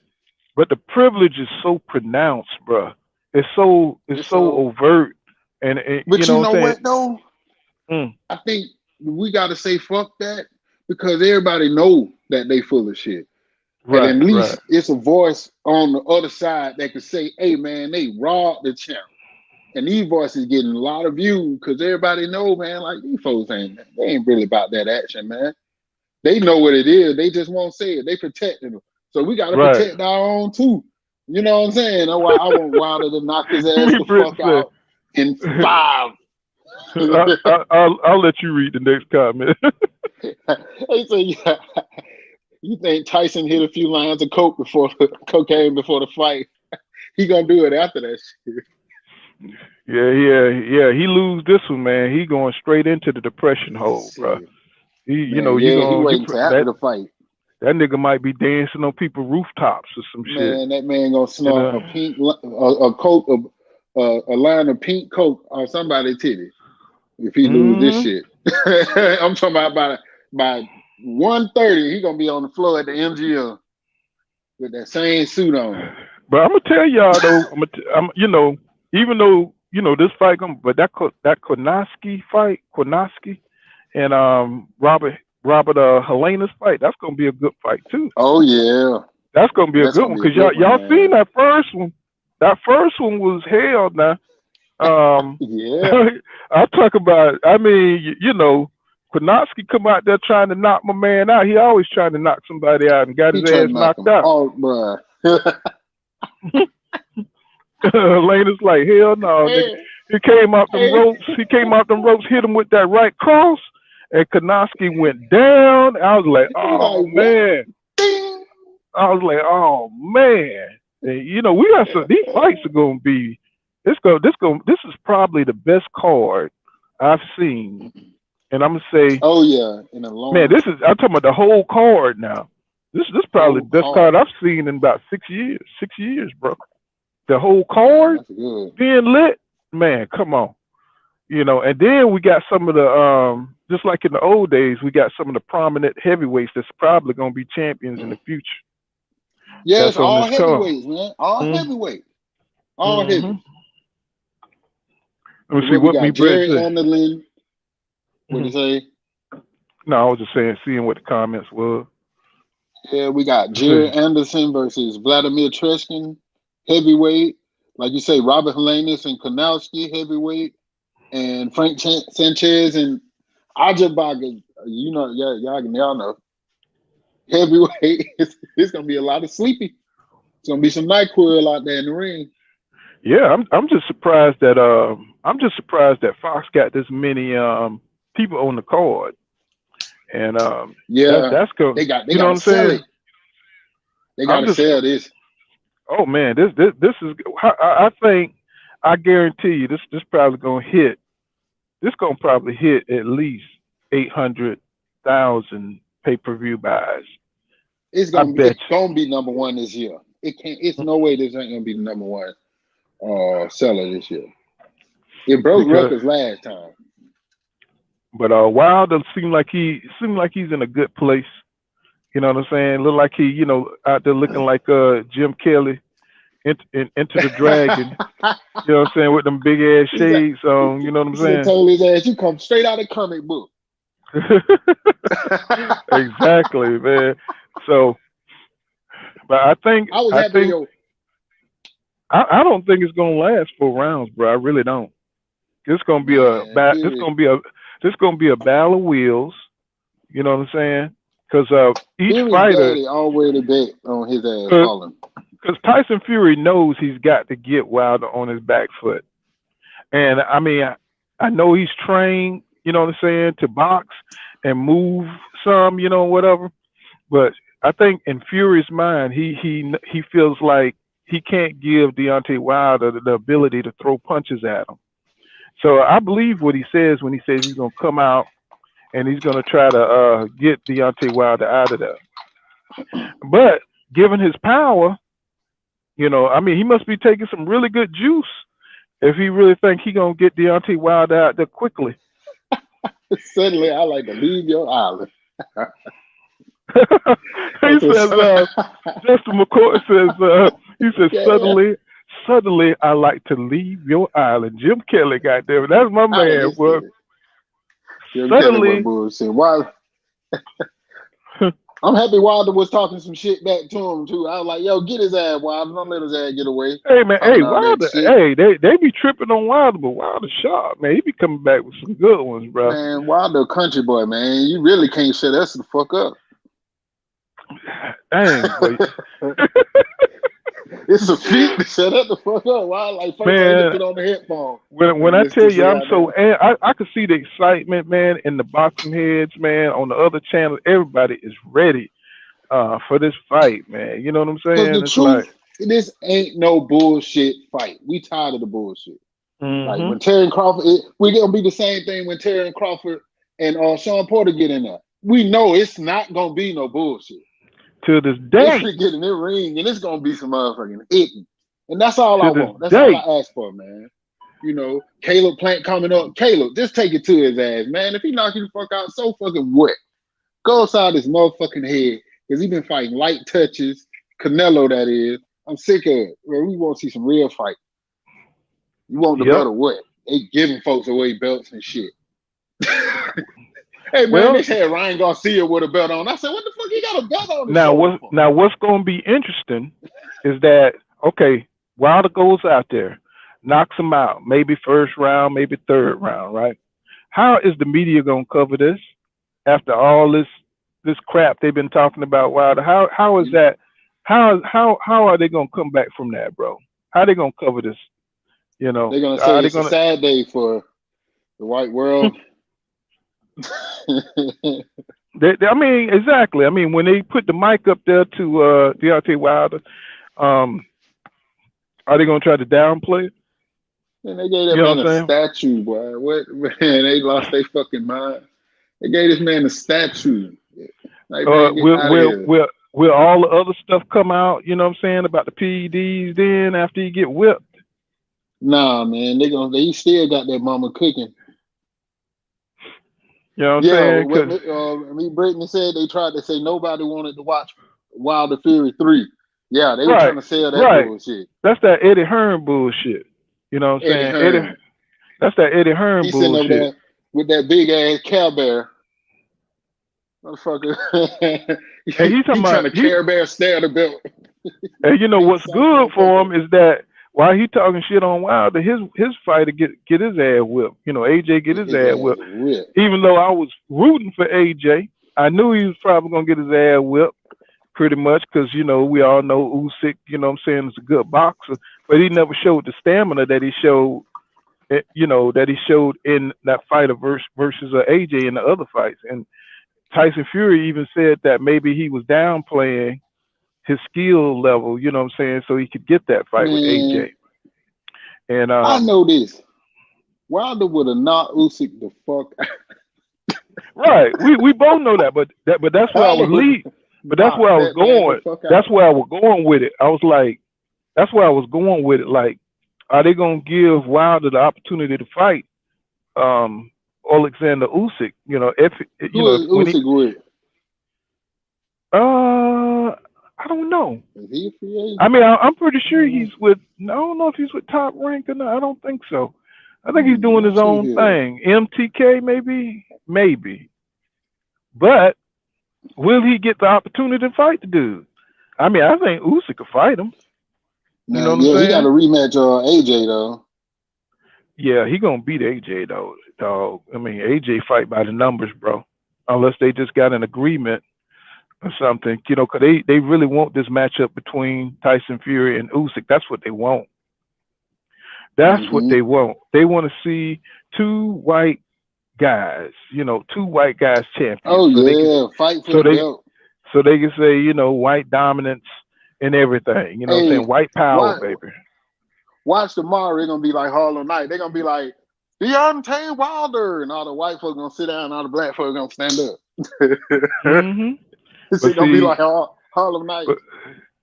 but the privilege is so pronounced, bro. It's so overt, and But you know you what know I'm saying? what though? Mm, I think we got to say fuck that because everybody know that they full of shit. And at right, right. least it's a voice on the other side that can say, hey, man, they robbed the champ. And these voices getting a lot of views because everybody know, man, like these folks they ain't really about that action, man. They know what it is. They just won't say it. They protecting them. So we got to Right. protect our own too. You know what I'm saying? That's why I want Wilder to knock his ass Me, the Britt fuck said. out in 5. I'll let you read the next comment. They say, yeah, you think Tyson hit a few lines of cocaine before the fight? He gonna do it after that shit. Yeah. He lose this one, man. He going straight into the depression hole, bro. Shit. You know, Man, you yeah, he going waiting till after the fight. that nigga might be dancing on people's rooftops or some shit. Man, that man gonna You snort know? a coke, a line of pink coke on somebody's titty if he lose this shit. I'm talking about by 1:30, he gonna be on the floor at the MGM with that same suit on. But I'm gonna tell y'all though, you know, even though this fight, but that Kownacki and Robert Helenius fight, that's gonna be a good fight too. Oh yeah, that's gonna be a that's good gonna one be a because good one, y'all man. seen that first one. That first one was hell. Now, yeah, I talk about. I mean, Kownacki come out there trying to knock my man out. He always trying to knock somebody out and got he his tried ass to knock knocked him out. out, bruh. Elena's like, hell no, nigga. He came out them ropes. Hit him with that right cross, and Kownacki went down. I was like, oh man. I was like, oh man. And, we got these fights are gonna be. This is probably the best card I've seen, and I'm gonna say, oh yeah, in a long. Man, I'm talking about the whole card now. This probably the best card I've seen in about 6 years. 6 years, bro. The whole card being lit, man. Come on, And then we got some of the just like in the old days, we got some of the prominent heavyweights that's probably gonna be champions in the future. Yes, all heavyweights, man. All heavyweight. All heavy. Let me see what me Brett Jared Anderson. What you say? No, I was just saying, seeing what the comments were. Yeah, we got Jared Anderson versus Wladmir Hernandez, heavyweight. Like you say, Robert Helenius and Kownacki, heavyweight. And Frank Sanchez and Agaba, y'all know. Heavyweight. It's going to be a lot of sleepy. It's going to be some NyQuil out there in the ring. Yeah, I'm just surprised that Fox got this many people on the card. And that's going. They got what I'm saying? They got to sell this. Oh man, this is. I think, I guarantee you, this probably gonna hit. This gonna probably hit at least 800,000 pay-per-view buys. It's gonna be number one this year. It's no way this ain't gonna be the number one seller this year. It broke records last time. But Wilder seemed like he's in a good place. You know what I'm saying? Look like he, out there looking like Jim Kelly into the Dragon. You know what I'm saying? With them big ass shades on. You know what I'm saying? He told his ass, you come straight out of comic book. Exactly, man. So, but I think I don't think it's gonna last 4 rounds, bro. I really don't. It's gonna be this gonna be a battle of wheels. You know what I'm saying? Because each fighter always a bet on his ass falling. Because Tyson Fury knows he's got to get Wilder on his back foot, and I mean, I know he's trained. You know what I'm saying, to box and move some. Whatever. But I think in Fury's mind, he feels like he can't give Deontay Wilder the ability to throw punches at him. So I believe what he says when he says he's gonna come out and he's gonna try to get Deontay Wilder out of there. But given his power, I mean, he must be taking some really good juice if he really think he gonna get Deontay Wilder out there quickly. Suddenly, I like to leave your island. He says, Justin McCoy says, he says, suddenly I like to leave your island. Jim Kelly, goddamn it, that's my man. Well, Jim Kelly was bullshit. Why? I'm happy Wilder was talking some shit back to him too. I was like, yo, get his ass, Wilder. Don't let his ass get away. Hey man, Wilder, they be tripping on Wilder, but Wilder sharp, man. He be coming back with some good ones, bro. Man, Wilder country boy, man. You really can't shut us the fuck up. Dang, boy. It's a feat to shut up the fuck up. Why? Like, first man, put on the headphone. When I tell you, I'm so, I can see the excitement, man, in the boxing heads, man, on the other channel. Everybody is ready for this fight, man. You know what I'm saying? The truth, this ain't no bullshit fight. We tired of the bullshit. Like when Terry and Crawford, we're gonna be the same thing when Terry and Crawford and Sean Porter get in there. We know it's not gonna be no bullshit. To this day, they get in the ring and it's gonna be some motherfucking hitting, and that's all I want. That's all I ask for, man. Caleb Plant coming up. Caleb, just take it to his ass, man. If he knock you the fuck out, so fucking what? Go outside his motherfucking head, because he been fighting light touches. Canelo, that is. I'm sick of it. Well, we want to see some real fight. You want the belt or what? They giving folks away belts and shit. Hey man, they had Ryan Garcia with a belt on. I said, what the fuck he got a belt on? Now what's going to be interesting is that, okay, Wilder goes out there, knocks him out, maybe first round, maybe third round, right? How is the media going to cover this after all this crap they've been talking about Wilder? How is that? How are they going to come back from that, bro? How are they going to cover this? They're going to say it's a sad day for the white world. I mean, exactly. I mean, when they put the mic up there to Deontay Wilder, are they gonna try to downplay it? And they gave that man a statue, boy. What, man? They lost their fucking mind. They gave this man a statue. Like, will all the other stuff come out? You know what I'm saying, about the PEDs? Then after you get whipped? Nah, man. They still got that mama cooking. You know what I'm saying? Brittany said they tried to say nobody wanted to watch Wilder Fury 3. Yeah, they were trying to sell that bullshit. That's that Eddie Hearn bullshit. You know what I'm saying? That's that Eddie Hearn bullshit. He's sitting over there with that big ass Care Bear. Motherfucker. He's trying to Care Bear stare the belt. And you know what's good for him is that while he talking shit on Wilder, his fighter get his ass whipped. AJ get his ass whipped. Even though I was rooting for AJ, I knew he was probably gonna get his ass whipped, pretty much, because we all know Usyk. You know what I'm saying, is a good boxer, but he never showed the stamina that he showed. That he showed in that fighter versus AJ in the other fights. And Tyson Fury even said that maybe he was downplaying his skill level, you know what I'm saying, so he could get that fight with AJ. And I know this. Wilder would have knocked Usyk the fuck out. Right. We both know that, but that's where I was leading. But that's where I was going. That's where I was going with it. I was like, that's where I was going with it. Like, are they gonna give Wilder the opportunity to fight Alexander Usyk? Usyk with? I don't know. Is he a free agent? I mean, I'm pretty sure he's with. I don't know if he's with Top Rank or not. I don't think so. I think he's doing his own thing. MTK, maybe. But will he get the opportunity to fight the dude? I mean, I think Usyk could fight him. You know what I'm saying? He got a rematch AJ though. Yeah, he gonna beat AJ though, dog. I mean, AJ fight by the numbers, bro. Unless they just got an agreement or something, because they really want this matchup between Tyson Fury and Usyk. That's what they want. That's what they want. They want to see two white guys, champions. Oh, so fight for the belt. So they can say, white dominance and everything. You know what I'm saying? White power, baby. Watch tomorrow. They're going to be like Harlem Night. They're going to be like, Deontay Wilder, and all the white folks gonna sit down, and all the black folks gonna stand up. It's gonna be like Harlem Nights.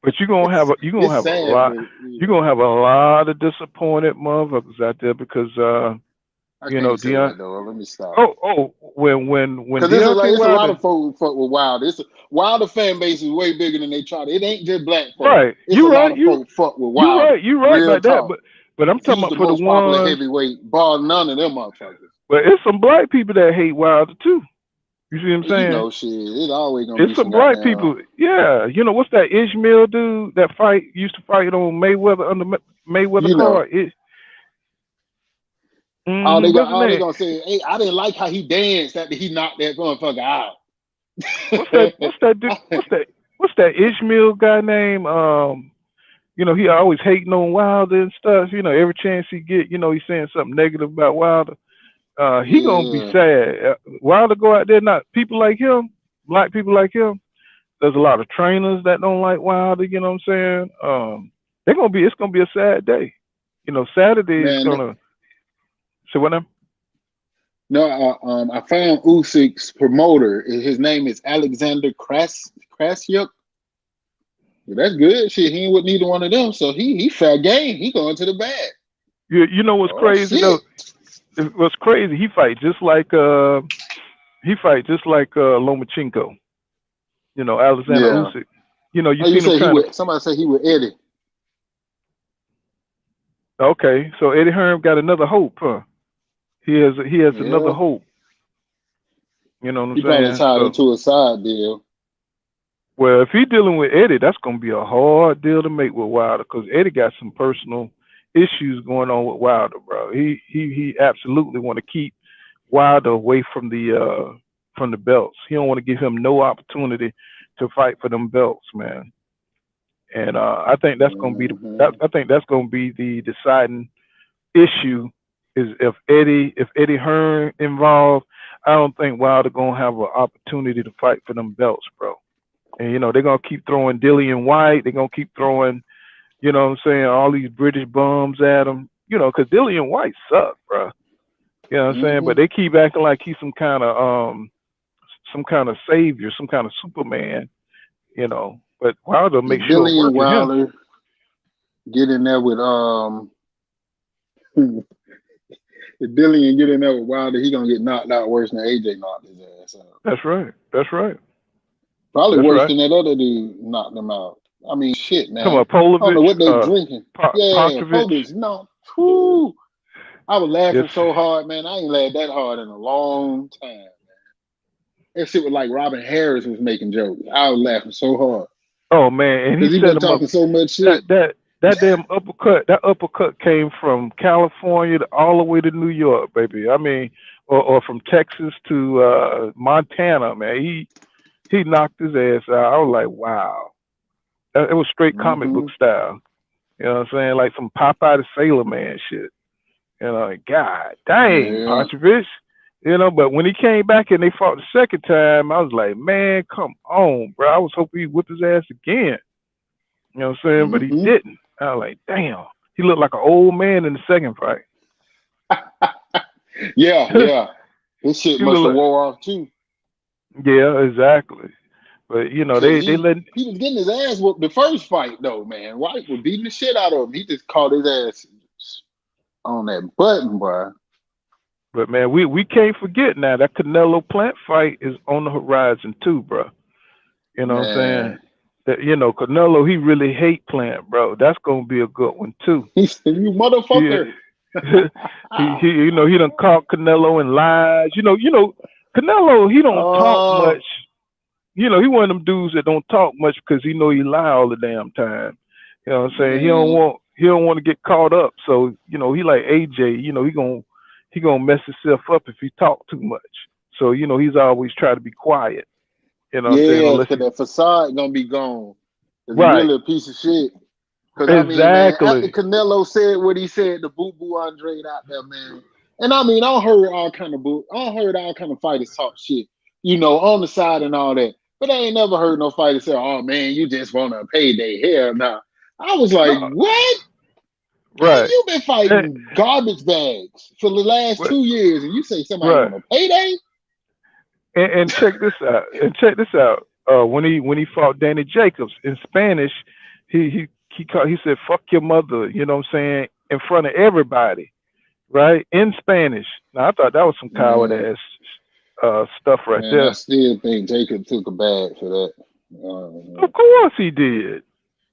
But you're gonna have a lot. You're gonna have a lot of disappointed motherfuckers out there because I can't say that though. Let me stop. When because it's a lot of folks fuck with Wilder. Wilder fan base is way bigger than they try to. It ain't just black folks. Right. It's a lot of folks fuck with Wilder. You're right about that. But I'm talking about for the most popular heavyweight, bar none of them motherfuckers. But it's some black people that hate Wilder too. You see what I'm saying? You know, shit. It's always gonna be some black people. Yeah. You know what's that Ishmael dude that used to fight on Mayweather under Mayweather card? They gonna say, hey, I didn't like how he danced after he knocked that motherfucker out. What's that Ishmael guy name? You know, he always hating on Wilder and stuff. You know, every chance he get, you know, he's saying something negative about Wilder. He gonna be sad. Wilder go out there, not people like him, black people like him. There's a lot of trainers that don't like Wilder. You know what I'm saying? It's gonna be a sad day. You know, Saturday is gonna. So what now? No, I found Usyk's promoter. His name is Alexander Krasyuk. Well, that's good. Shit, he ain't with neither one of them, so he fair game. He going to the bag. You know what's crazy though? What's crazy? He fight just like Lomachenko. You know, Alexander Usyk. You know, you seen him somebody say he with Eddie. Okay, so Eddie Hearn got another hope, huh? He has another hope. You know what I'm saying? He probably tied into a side deal. Well, if he's dealing with Eddie, that's gonna be a hard deal to make with Wilder because Eddie got some personal issues going on with Wilder, bro. He absolutely want to keep Wilder away from the belts. He don't want to give him no opportunity to fight for them belts, man. And I think that's gonna be the deciding issue is if Eddie Hearn involved. I don't think Wilder gonna have an opportunity to fight for them belts, bro. And you know they're gonna keep throwing Dillian White. They're gonna keep throwing, you know what I'm saying, all these British bums at him. You know, because Dillian White sucked, bro. You know what I'm saying? But they keep acting like he's some kind of savior, some kind of Superman. You know, but Wilder make sure Dillian Wilder get in there with if Dillian get in there with Wilder, he gonna get knocked out worse than AJ knocked his ass out. That's right. Probably worse than that other dude knocked him out. I mean, shit, man. Come on, Polovich, I don't know what they drinking. Popovich. No. Whew. I was laughing so hard, man. I ain't laughed that hard in a long time, man. That shit was like Robin Harris was making jokes. I was laughing so hard. Oh man, and he been talking so much shit. That damn uppercut came from California all the way to New York, baby. I mean, or from Texas to Montana, man. He knocked his ass out. I was like, wow. It was straight comic book style. You know what I'm saying? Like some Popeye the Sailor Man shit. You know, God dang, Popovich. You know, but when he came back and they fought the second time, I was like, man, come on, bro. I was hoping he'd whip his ass again. You know what I'm saying? But he didn't. I was like, damn. He looked like an old man in the second fight. Yeah. His shit must have wore off too. Yeah, exactly. But you know, they let he was getting his ass whooped the first fight though, man. White was beating the shit out of him. He just caught his ass on that button, boy. But man, we can't forget now that Canelo Plant fight is on the horizon too, bro. You know what I'm saying? That you know, Canelo, he really hate Plant, bro. That's gonna be a good one too. He said, "You motherfucker." he you know, he done caught Canelo in lies. You know, Canelo, he don't talk much. You know, he one of them dudes that don't talk much because he know he lie all the damn time. You know what I'm saying? He don't want to get caught up. So, you know, he like AJ, you know, he gonna mess himself up if he talk too much. So, you know, he's always trying to be quiet. You know what I'm saying? Because the facade gonna be gone. Right. He's really a piece of shit. Exactly. I mean, man, after Canelo said what he said, the boo-boo Andre out there, man. And I mean, I heard all kind of fighters talk shit, you know, on the side and all that. But I ain't never heard no fighter say, "Oh man, you just want a payday." Hell nah. I was like, what? Right. You've been fighting garbage bags for the last 2 years, and you say somebody right. want a payday? And check this out. And check this out. When he fought Danny Jacobs in Spanish, he said "fuck your mother," you know what I'm saying, in front of everybody, right, in Spanish. Now I thought that was some coward ass stuff right there. I still think Jacob took a bag for that. Of course he did.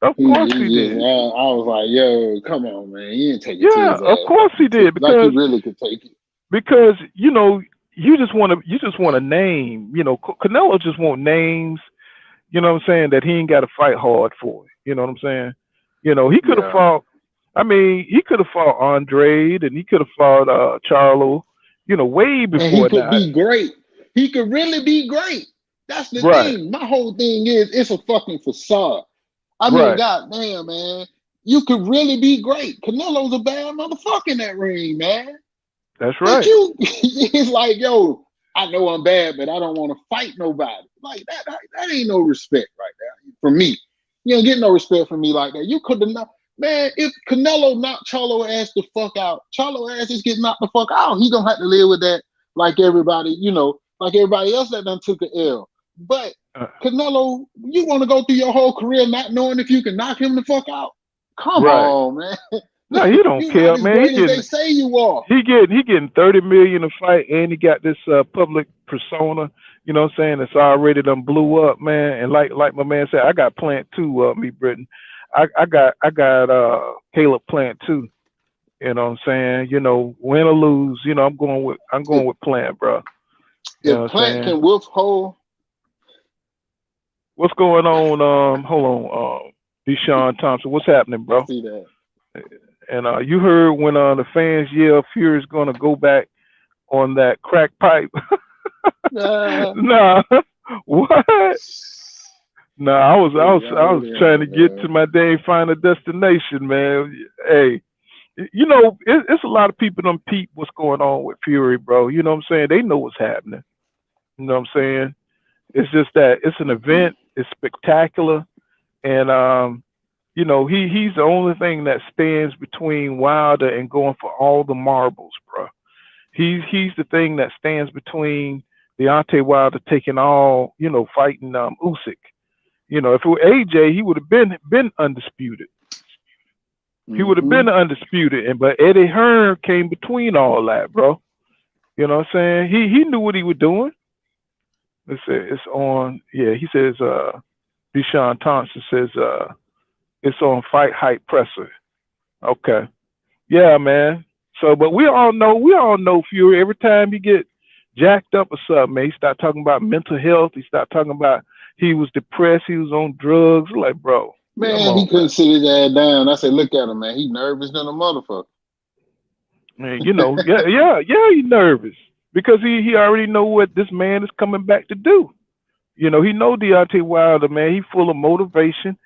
Of course he did. I was like, yo, come on, man. You didn't take it to his ass. Of course he did, because like he really could take it. Because you just want to name. Canelo just want names. You know what I'm saying, that he ain't got to fight hard for. You know what I'm saying. He could have fought. I mean, he could have fought Andre, and he could have fought Charlo. Way before and he could that. be great. He could really be great. That's the thing. My whole thing is, it's a fucking facade. I mean, goddamn, man, you could really be great. Canelo's a bad motherfucker in that ring, man. That's right. But it's like, yo, I know I'm bad, but I don't want to fight nobody. Like that ain't no respect right there from me. You don't get no respect from me like that. You could have not, man. If Canelo knocked Charlo ass the fuck out, Charlo ass just get knocked the fuck out. He gonna have to live with that, like everybody, like everybody else that done took an L. But Canelo, you want to go through your whole career not knowing if you can knock him the fuck out? Come on, man. No, he don't care, man. He getting, they say you are. He getting $30 million a fight, and he got this public persona. You know what I'm saying? It's already done blew up, man. And like my man said, I got Plant too, me Britain. I got Caleb Plant too. You know what I'm saying? Win or lose, I'm going with Plant, bro. If Plant can withhold. What's going on? Hold on, Deshaun Thompson. What's happening, bro? I see that. And you heard when the fans yell Fury's gonna go back on that crack pipe. Nah. What? Nah, I was trying to get to my dang final destination, man. Hey, it's a lot of people don't peep what's going on with Fury, bro. You know what I'm saying? They know what's happening. You know what I'm saying? It's just that it's an event. It's spectacular, and he's the only thing that stands between Wilder and going for all the marbles, bro. He's the thing that stands between Deontay Wilder taking all, fighting Usyk. If it were AJ, he would have been undisputed. He would have been undisputed, but Eddie Hearn came between all that, bro. You know what I'm saying? He knew what he was doing. It's on. Yeah, he says. Deshaun Thompson says. It's on Fight Hype Presser. Okay. Yeah, man. So, but we all know Fury. Every time he get jacked up or something, man, he start talking about mental health. He start talking about he was depressed. He was on drugs. Like, bro. Man, he couldn't sit his ass down. I said, look at him, man. He nervous than a motherfucker. Man, yeah, he nervous. Because he already know what this man is coming back to do. He know Deontay Wilder, man. He full of motivation.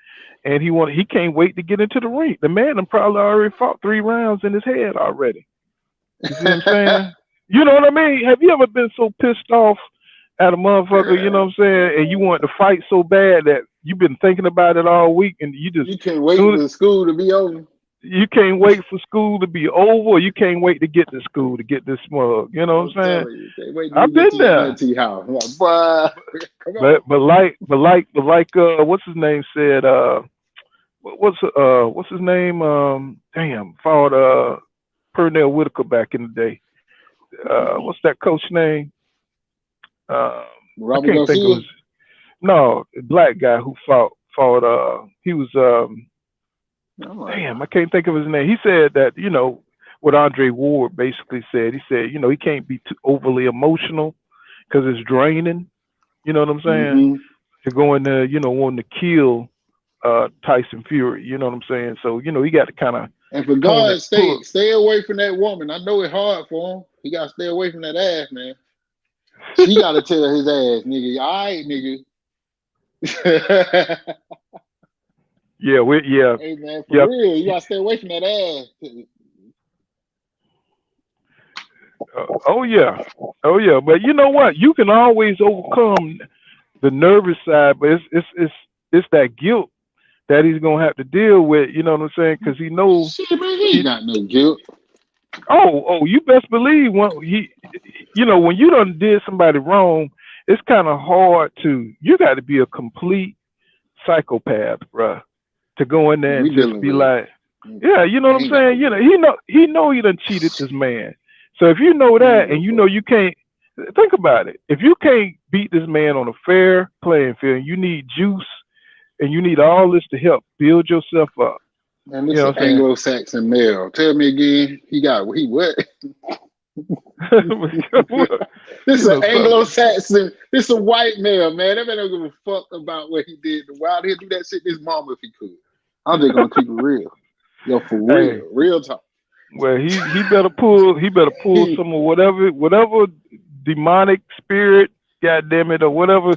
And he can't wait to get into the ring. The man probably already fought 3 rounds in his head already. You see what I'm saying? You know what I mean? Have you ever been so pissed off at a motherfucker, you know what I'm saying, and you want to fight so bad that you've been thinking about it all week and you can't wait for school to be over. You can't wait for school to be over, or you can't wait to get to school to get this smug. You know what I'm saying? I've been there. But like what's his name said? What's his name? Fought Pernell Whitaker back in the day. What's that coach name? Robert I can't think of his. No, black guy who fought. He was. I can't think of his name. He said that, what Andre Ward basically said. He said, he can't be too overly emotional because it's draining. You know what I'm saying? To go in there, wanting to kill Tyson Fury. You know what I'm saying? So, he got to kind of. And for God's sake, stay away from that woman. I know it's hard for him. He got to stay away from that ass, man. She got to tell his ass, nigga, all right, nigga. Yeah, Hey man, for real, you gotta stay away from that ass. Oh yeah. But you know what? You can always overcome the nervous side, but it's that guilt that he's gonna have to deal with. You know what I'm saying? Because he knows. Shit, man, he ain't got no guilt. Oh, you best believe when when you done did somebody wrong, it's kind of hard to. You got to be a complete psychopath, bruh, to go in there and just be like, yeah, you know what I'm saying? He know he done cheated this man. So if you know that and you know you can't, think about it. If you can't beat this man on a fair playing field, you need juice and you need all this to help build yourself up. And this is Anglo-Saxon male. Tell me again, he what? This is an Anglo-Saxon. This is a white male, man. That man don't give a fuck about what he did to Wilder. He'll do that shit to his mama if he could. I'm just gonna keep it real. Yo, for real. Real talk. Well, he better pull some of whatever demonic spirit, goddamn it, or whatever.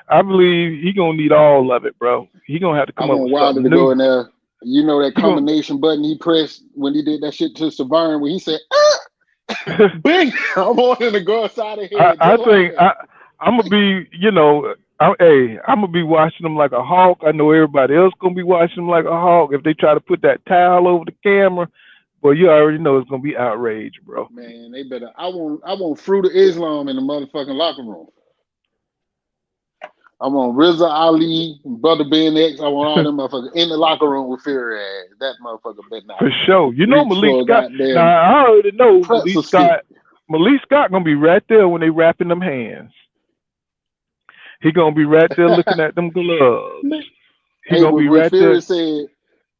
I believe he gonna need all of it, bro. He gonna have to come up with Wilder something to new. Go in there. You know that combination button he pressed when he did that shit to Severn when he said, bing! I want him to go outside of here. I think I'm gonna be, I'm gonna be watching them like a hawk. I know everybody else gonna be watching them like a hawk. If they try to put that towel over the camera, well, you already know it's gonna be outrage, bro. Man, they better. I want Fruit of Islam in the motherfucking locker room. I want Rizza Ali, Brother Ben X. I want all them motherfuckers in the locker room with Fury ass. That motherfucker better not. For sure. You know Malik Scott. Now, I already know Malik Scott gonna be right there when they wrapping them hands. He gonna be right there looking at them gloves. He gonna be right Fury there. Said,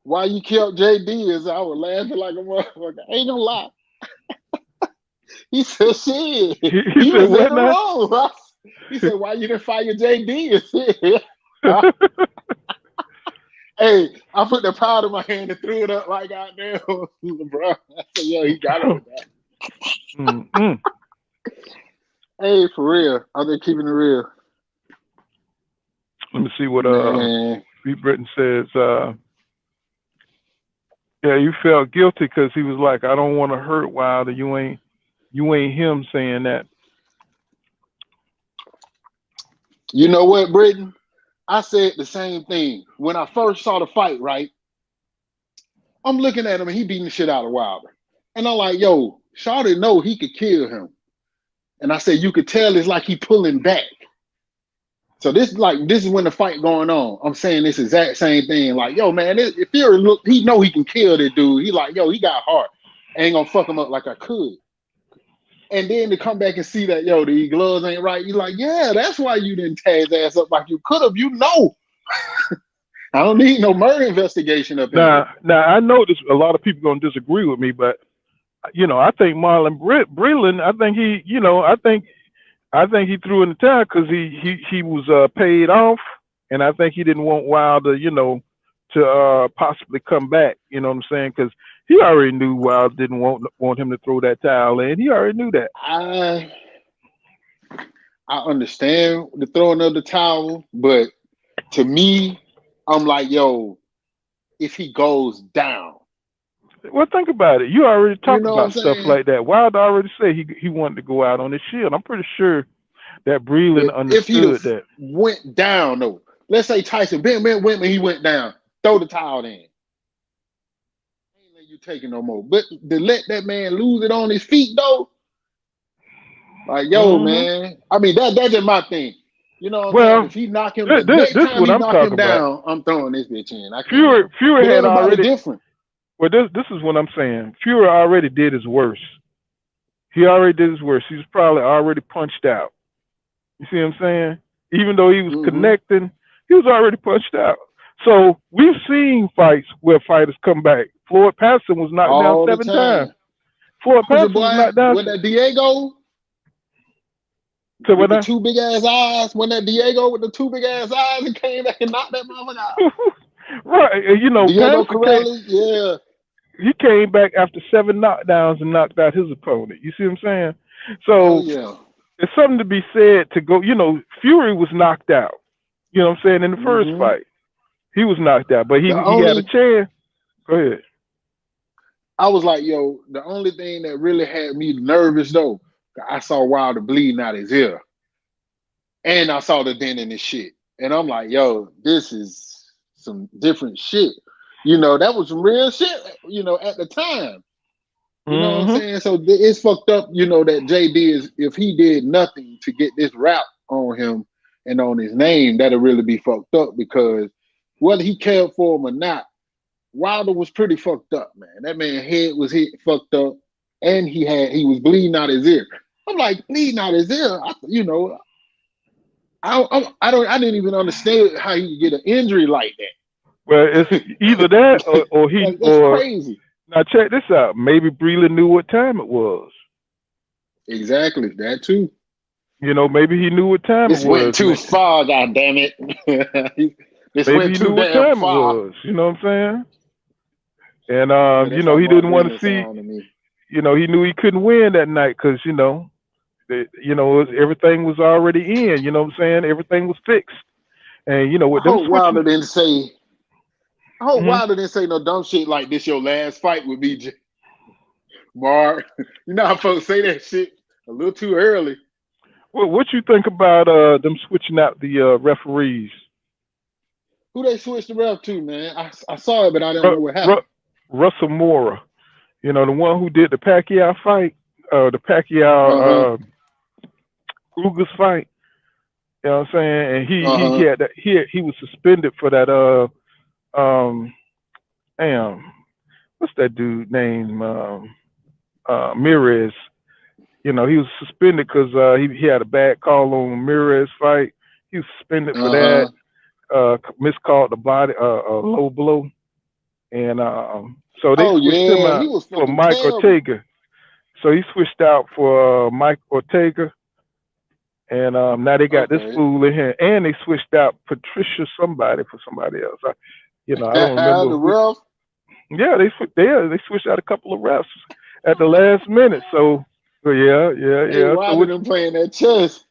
"Why you killed JD?" Is I was laughing like a motherfucker. Ain't no lie. He said, "Shit." He was in the wrong. He said, "Why you didn't fire JD?" Hey, I put the powder in my hand and threw it up like out there, bro. I said, "Yo, he got it with that." Hey, for real. Are they keeping it real? Let me see what Pete Britton says. Yeah, you felt guilty because he was like, "I don't want to hurt Wilder. You ain't him saying that." You know what, Britton? I said the same thing when I first saw the fight, right? I'm looking at him and he beating the shit out of Wilder. And I'm like, yo, Shawty know he could kill him. And I said, you could tell it's like he pulling back. So this is when the fight going on. I'm saying this exact same thing. Like, yo, man, if Fury look, he know he can kill this dude. He like, yo, he got heart. I ain't gonna fuck him up like I could. And then to come back and see that, yo, the gloves ain't right. You like, yeah, that's why you didn't tear his ass up like you could have. You know. I don't need no murder investigation up here. Now, I know this. A lot of people gonna disagree with me, but I think Marlon Breland. I think he threw in the towel because he was paid off, and I think he didn't want Wilder, to possibly come back. You know what I'm saying? Because he already knew Wilder didn't want him to throw that towel in. He already knew that. I understand the throwing of the towel, but to me, I'm like, yo, if he goes down. Well, think about it. You already talked about stuff like that. Wilder already said he wanted to go out on his shield. I'm pretty sure that Breland understood that. Went down though. Let's say Tyson went and he went down. Throw the towel in. Ain't let you take it no more. But to let that man lose it on his feet though, like yo, man. I mean that's just my thing. You know what I'm saying? If he knock him, the next time he knock him down, I'm throwing this bitch in. Fury had already different. Well, this is what I'm saying. Fury already did his worst. He already did his worst. He was probably already punched out. You see what I'm saying? Even though he was connecting, he was already punched out. So we've seen fights where fighters come back. Floyd Patterson was knocked down 7 times. Floyd Patterson was knocked down. With that Diego? So with the 2 big ass eyes, when that Diego with the 2 big ass eyes and came back and knocked that motherfucker out. Right, Diego Corelli, yeah. He came back after 7 knockdowns and knocked out his opponent. You see what I'm saying? So it's something to be said to go. Fury was knocked out. You know what I'm saying? In the first fight, he was knocked out, but he had a chance. Go ahead. I was like, yo, the only thing that really had me nervous though, I saw Wilder bleeding out his ear, and I saw the dent in his shit, and I'm like, yo, this is some different shit. That was some real shit, at the time. You know what I'm saying? So it's fucked up, that JD if he did nothing to get this rap on him and on his name, that'll really be fucked up, because whether he cared for him or not, Wilder was pretty fucked up, man. That man's head was fucked up, and he was bleeding out his ear. I'm like, bleeding out his ear? I didn't even understand how he could get an injury like that. Well, it's either that or he that's crazy. Now check this out. Maybe Breland knew what time it was. Exactly, that too. Maybe he knew what time it was. This went too far, goddammit. Maybe he knew what time it was. You know what I'm saying? And he didn't want to see. He knew he couldn't win that night because everything was already in. You know what I'm saying? Everything was fixed. And with them switching, Wilder didn't say. I hope Wilder didn't say no dumb shit like this. Your last fight with me, Mark. You know how folks say that shit a little too early. Well, what you think about them switching out the referees? Who they switched the ref to, man? I saw it, but I didn't know what happened. Russell Mora, the one who did the Pacquiao fight, the Pacquiao Ugas fight. You know what I'm saying? And he had that. He was suspended for that. What's that dude name? Mirez. He was suspended because he had a bad call on Mirez fight. He was suspended for that. Miscalled the body, a low blow, and so they switched him out for Mike Ortega. So he switched out for Mike Ortega, and now they got this fool in here, and they switched out Patricia somebody for somebody else. I don't remember. The ref? Yeah, they switched out a couple of refs at the last minute. So yeah. Wilder them playing that chess.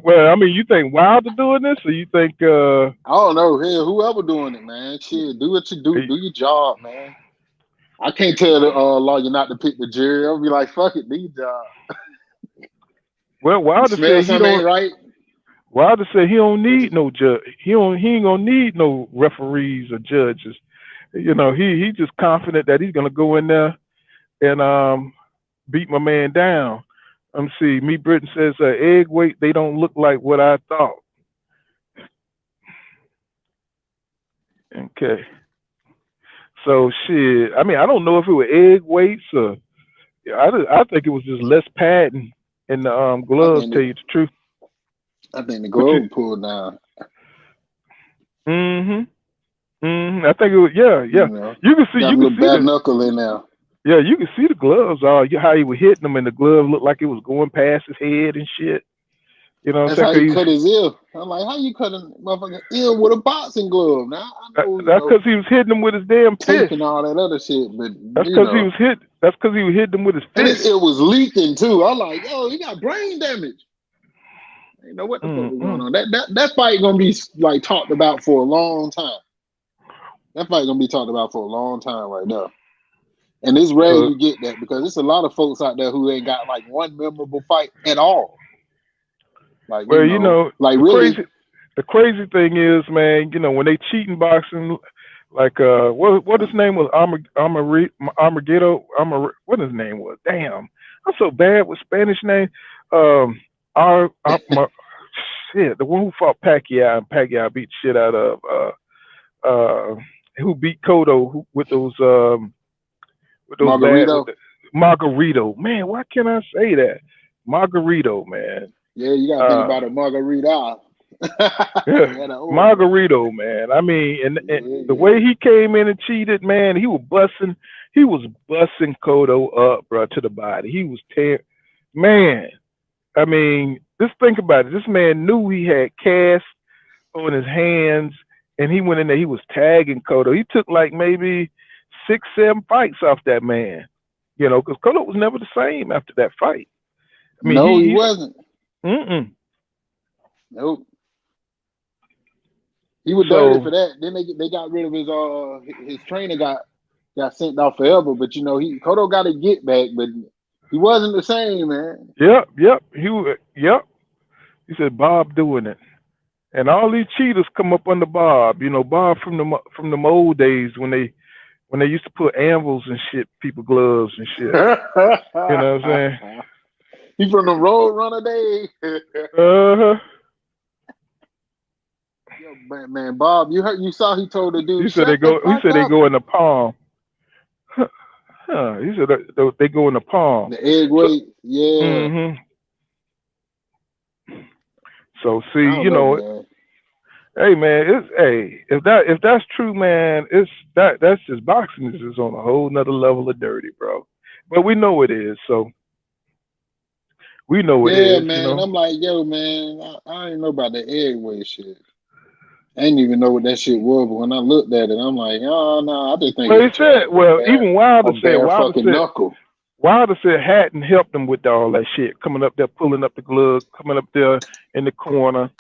Well, I mean, you think Wilder doing this, or you think? I don't know. Hell, whoever doing it, man. Shit, do what you do. Do your job, man. I can't tell the lawyer not to pick the jury. I'll be like, fuck it, do your job. Well, Wilder said he don't. Right? Wilder said he don't need no judge. He ain't gonna need no referees or judges. He just confident that he's gonna go in there and beat my man down. See, Me Britain says egg weight, they don't look like what I thought. Okay. So shit. I mean, I don't know if it was egg weights or I think it was just less padding in the gloves, tell you the truth. I think the glove pulled down. I think it was You can see the bad knuckle in there. Yeah, you can see the gloves. How he was hitting them, and the glove looked like it was going past his head and shit. That's how he cut his ear. I'm like, how you cut a motherfucking ear with a boxing glove? Now I know, that's because he was hitting them with his damn fist and all that other shit. But that's because he was hit. That's because he was hitting them with his fist. And his ear was leaking too. I'm like, yo, he got brain damage. You know what the fuck is going on? That fight gonna be like talked about for a long time. That fight gonna be talked about for a long time right now. And it's rare you get that because there's a lot of folks out there who ain't got like one memorable fight at all. Like, like really. The crazy thing is, man, when they cheat in boxing, like what his name was, Armageddon, what his name was? Damn, I'm so bad with Spanish names. Shit, the one who fought Pacquiao, and Pacquiao beat shit out of who beat Cotto with those Margarito. Man, why can't I say that? Margarito, man. Yeah, you gotta think about it, Margarito. Margarito, man. I mean, and the way he came in and cheated, man, he was busting Cotto up, bro, to the body. He was man. I mean, just think about it. This man knew he had cast on his hands, and he went in there. He was tagging Cotto. He took like maybe 6-7 fights off that man, because Cotto was never the same after that fight. I mean, he wasn't. Nope. He was dirty for that. Then they got rid of his trainer got sent off forever. But Cotto got a get back, but he wasn't the same, man. Yep. He said Bob doing it, And all these cheaters come up under Bob. You know, Bob from the old days when they used to put anvils and shit, people gloves and shit. You know what I'm saying? He from the Road Runner days. Yo, man, Bob, you saw he told the dude. He said they go. He said they go in the palm. Huh. He said they go in the palm. The egg weight, yeah. Mm-hmm. So see, you know, hey man, if that's true, man, that's just boxing is just on a whole nother level of dirty, bro. But we know it is, so we know it is. Yeah, man. You know? I'm like, yo, man, I ain't know about the egg weight shit. I didn't even know what that shit was, but when I looked at it, I'm like, oh no, I just think he said, even Wilder said Hatton helped him with all that shit, coming up there, pulling up the glove, coming up there in the corner,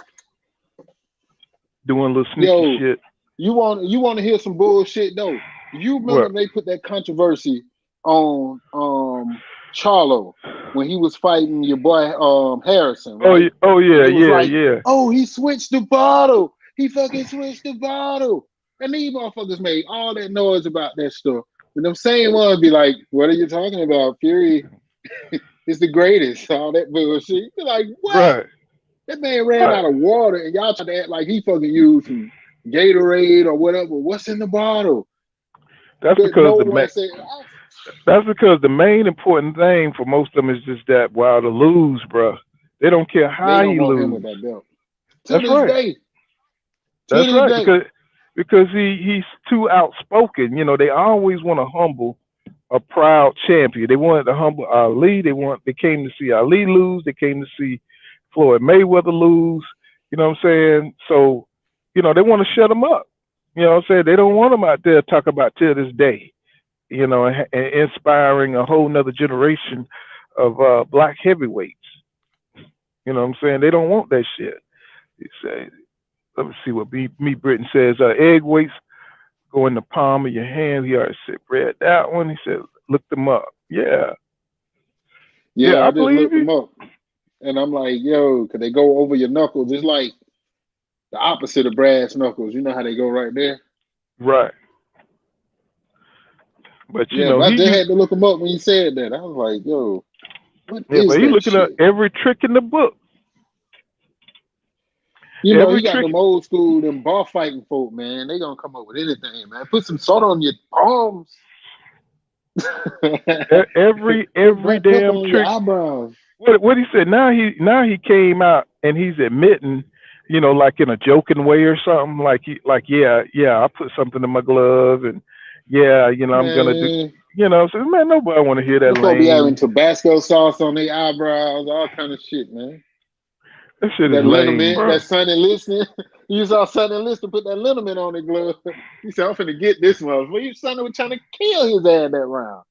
doing little sneaky shit. You want to hear some bullshit though? You remember they put that controversy on Charlo when he was fighting your boy Harrison, right? Oh yeah. Oh, he switched the bottle. He fucking switched the bottle. And these motherfuckers made all that noise about that stuff. And them same ones be like, what are you talking about? Fury is the greatest. All that bullshit. You're like, what? Right. That man ran out of water and y'all tried to act like he fucking used some Gatorade or whatever. What's in the bottle? That's because that's because the main important thing for most of them is just that Wilder lose, bro. They don't care how he lose. That's right. That's right. Because he's too outspoken. You know, they always want to humble a proud champion. They wanted to humble Ali. They came to see Ali lose. They came to see Floyd Mayweather lose. You know what I'm saying? So, you know, they want to shut him up. You know what I'm saying? They don't want him out there talk about till this day. You know, and inspiring a whole nother generation of black heavyweights. You know what I'm saying? They don't want that shit. He said, let me see what Me Britain says. Egg weights go in the palm of your hand. He already said, read that one. He said, look them up. Yeah. Yeah, I just looked them up. And I'm like, yo, could they go over your knuckles? It's like the opposite of brass knuckles. You know how they go right there? Right. But you know, I just had to look them up when you said that. I was like, yo, what is but he's looking at every trick in the book. You know, you got them old school, them bar fighting folk, man. They gonna come up with anything, man. Put some salt on your palms. every damn trick. Your eyebrows. What he said? Now he came out and he's admitting, you know, like in a joking way or something. I put something in my glove and you know, I'm gonna do. You know, so man, nobody want to hear that. They'll be having Tabasco sauce on their eyebrows, all kind of shit, man. That shit is lame, bro. That Sonny Liston. You saw Sonny Liston put that liniment on his glove. He said, I'm finna get this one. Well, you Sonny was trying to kill his ass that round.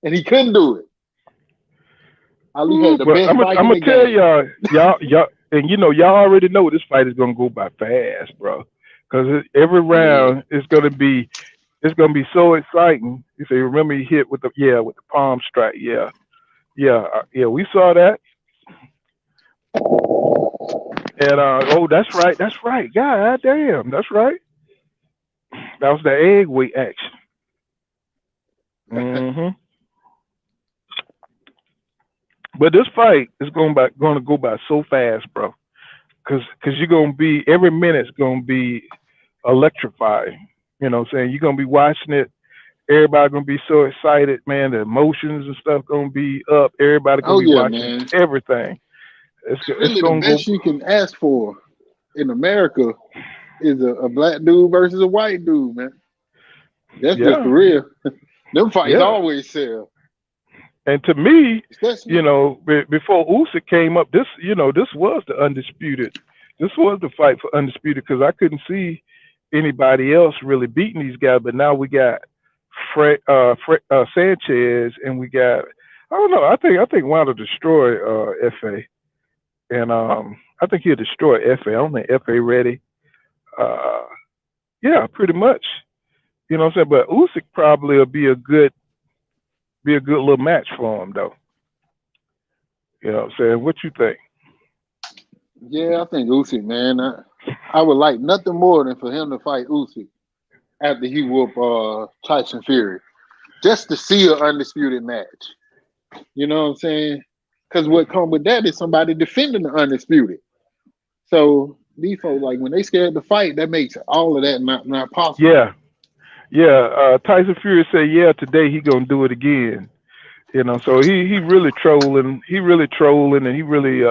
And he couldn't do it. Ali had the best I'm gonna tell y'all, and you know, y'all already know this fight is gonna go by fast, bro. Because every round is gonna be so exciting. You say, remember he hit with the palm strike. Yeah, we saw that. And that's right. God damn, that's right. That was the egg weight action. Mm-hmm. But this fight is going to go by so fast, bro. Because you're gonna be every minute's gonna be electrifying. You know what I'm saying? You're gonna be watching it. Everybody gonna be so excited, man. The emotions and stuff gonna be up. Everybody gonna be watching everything. It's the best you can ask for in America is a black dude versus a white dude, man. That's just the real. Them fights always sell. And to me, you know, before Usyk came up, this was the undisputed. This was the fight for undisputed because I couldn't see anybody else really beating these guys. But now we got Sanchez, and we got I don't know. I think Wilder destroy Efe, and I think he'll destroy Efe. I don't think Efe ready. Yeah, pretty much. You know what I'm saying? But Usyk probably will be a good little match for him, though. You know what I'm saying? What you think? Yeah, I think Usyk, man. I would like nothing more than for him to fight Usyk after he whoop Tyson Fury, just to see an undisputed match. You know what I'm saying? Because what come with that is somebody defending the undisputed. So these folks, like when they scared to fight, that makes all of that not possible. Yeah, yeah. Tyson Fury said, "Yeah, today he gonna do it again." You know, so he really trolling. He really trolling, and he really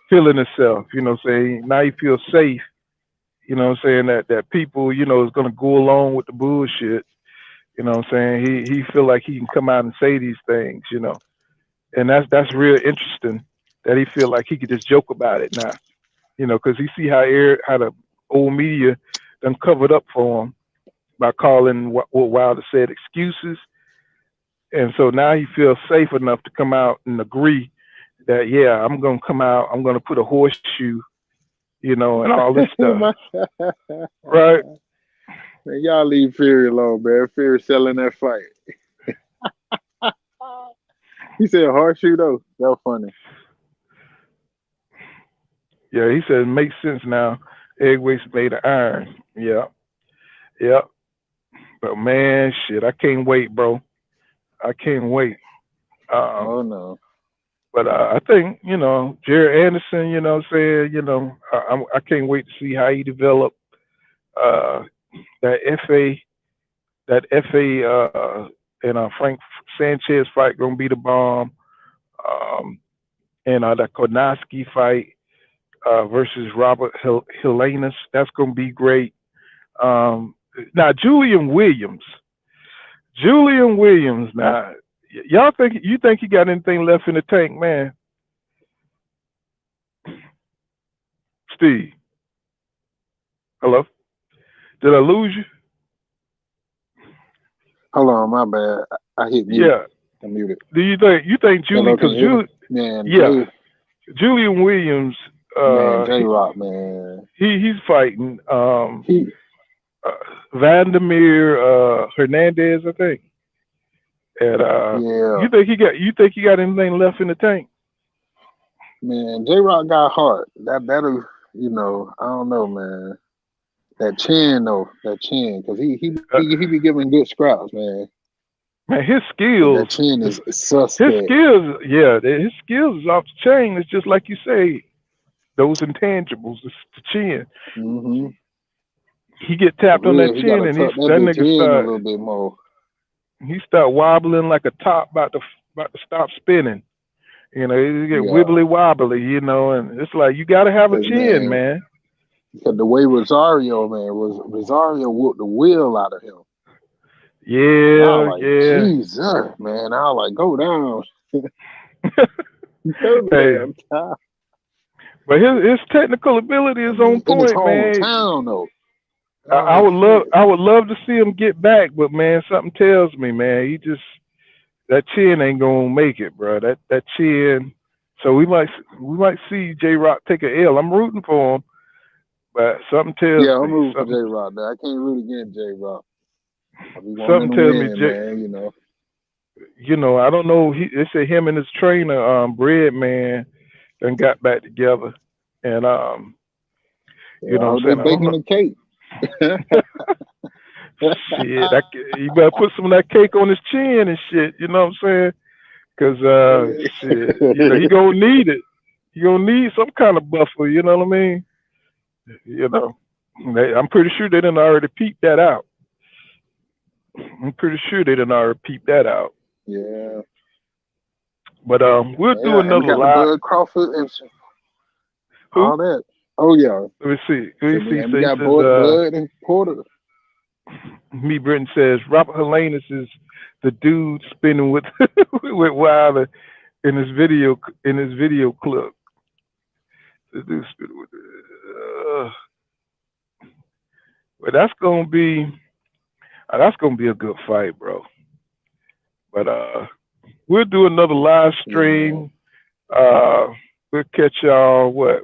feeling himself. You know, saying now he feels safe. You know, saying that people, you know, is gonna go along with the bullshit. You know, what I'm saying he feel like he can come out and say these things. You know, and that's real interesting that he feel like he could just joke about it now. You know, because he see how the old media done covered up for him by calling what Wilder said excuses, and so now he feels safe enough to come out and agree that yeah, I'm gonna come out, I'm gonna put a horseshoe, you know, and all this stuff, right? Man, y'all leave Fury alone, man. Fury selling that fight. He said horseshoe though. That was funny. Yeah, he said it makes sense now. Egg waste made of iron. Yeah, yeah. But man, shit, I can't wait, bro. I can't wait. Oh no. But I think, you know, Jared Anderson, you know what I'm saying, you know, I can't wait to see how he develop uh, that FA, and Frank Sanchez fight gonna be the bomb. Um, and that Kownacki fight versus Robert Helenius, that's gonna be great. Um, now Julian Williams. Now, y'all think he got anything left in the tank, man? Steve, hello? Did I lose you? Hold on, my bad. I hit mute. Yeah. I muted. Do you think Julian? Because man, yeah, Julian Williams. Man, J-Rock, man. He's fighting Wladmir Hernandez, I think. And yeah. you think he got anything left in the tank? Man, J-Rock got heart. That better, you know, I don't know, man. That chin though, because he be giving good scraps, man. Man, his skills. That chin is suspect. His skills, yeah, his skills is off the chain. It's just like you say, those intangibles, the chin. Mm-hmm. He get tapped on that chin, and that nigga start a little bit more. He start wobbling like a top about to stop spinning. You know, he get wibbly wobbly. You know, and it's like you got to have a chin, man. Because the way Rosario whooped the wheel out of him. Yeah, yeah. Jesus, man. I was like, go down. Hey. But his technical ability is on point, his man. Hometown, though. I would love to see him get back, but man, something tells me, man, that chin ain't gonna make it, bro. That chin. So we might see J-Rock take an L. I'm rooting for him, but something tells me. Yeah, I'm rooting for J-Rock. I can't root against J-Rock. Something tells me, man, you know. You know, I don't know. They say him and his trainer, Bread Man, then got back together, and you know, what I'm saying, they baking the cake. Shit, you better put some of that cake on his chin and shit. You know what I'm saying? Because shit, you know, he gonna need it. He gonna need some kind of buffer. You know what I mean? You know, I'm pretty sure they done already peeped that out. Yeah. But we'll do another live. Bud Crawford and all that. Oh yeah. Let me see. We got Bud and Porter. Me Britain says Robert Helenius is the dude spinning with with Wilder in his video clip. The dude spinning with. But that's gonna be a good fight, bro. But we'll do another live stream. Yeah. We'll catch y'all. What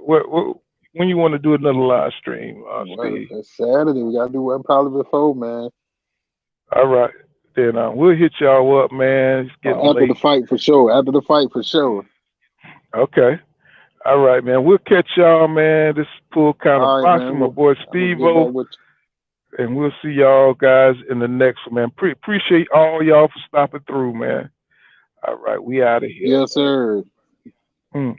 when you want to do another live stream, Steve? It's Saturday. We gotta do one probably before, man. All right. Then we'll hit y'all up, man. It's getting after late. the fight for sure. Okay. All right, man. We'll catch y'all, man. This is Full Count of All right, Boxing, man. my boy I'm gonna get back Steve-O. with And we'll see y'all guys in the next one, man. Appreciate all y'all for stopping through, man. All right, we out of you. here, Yes, sir. man.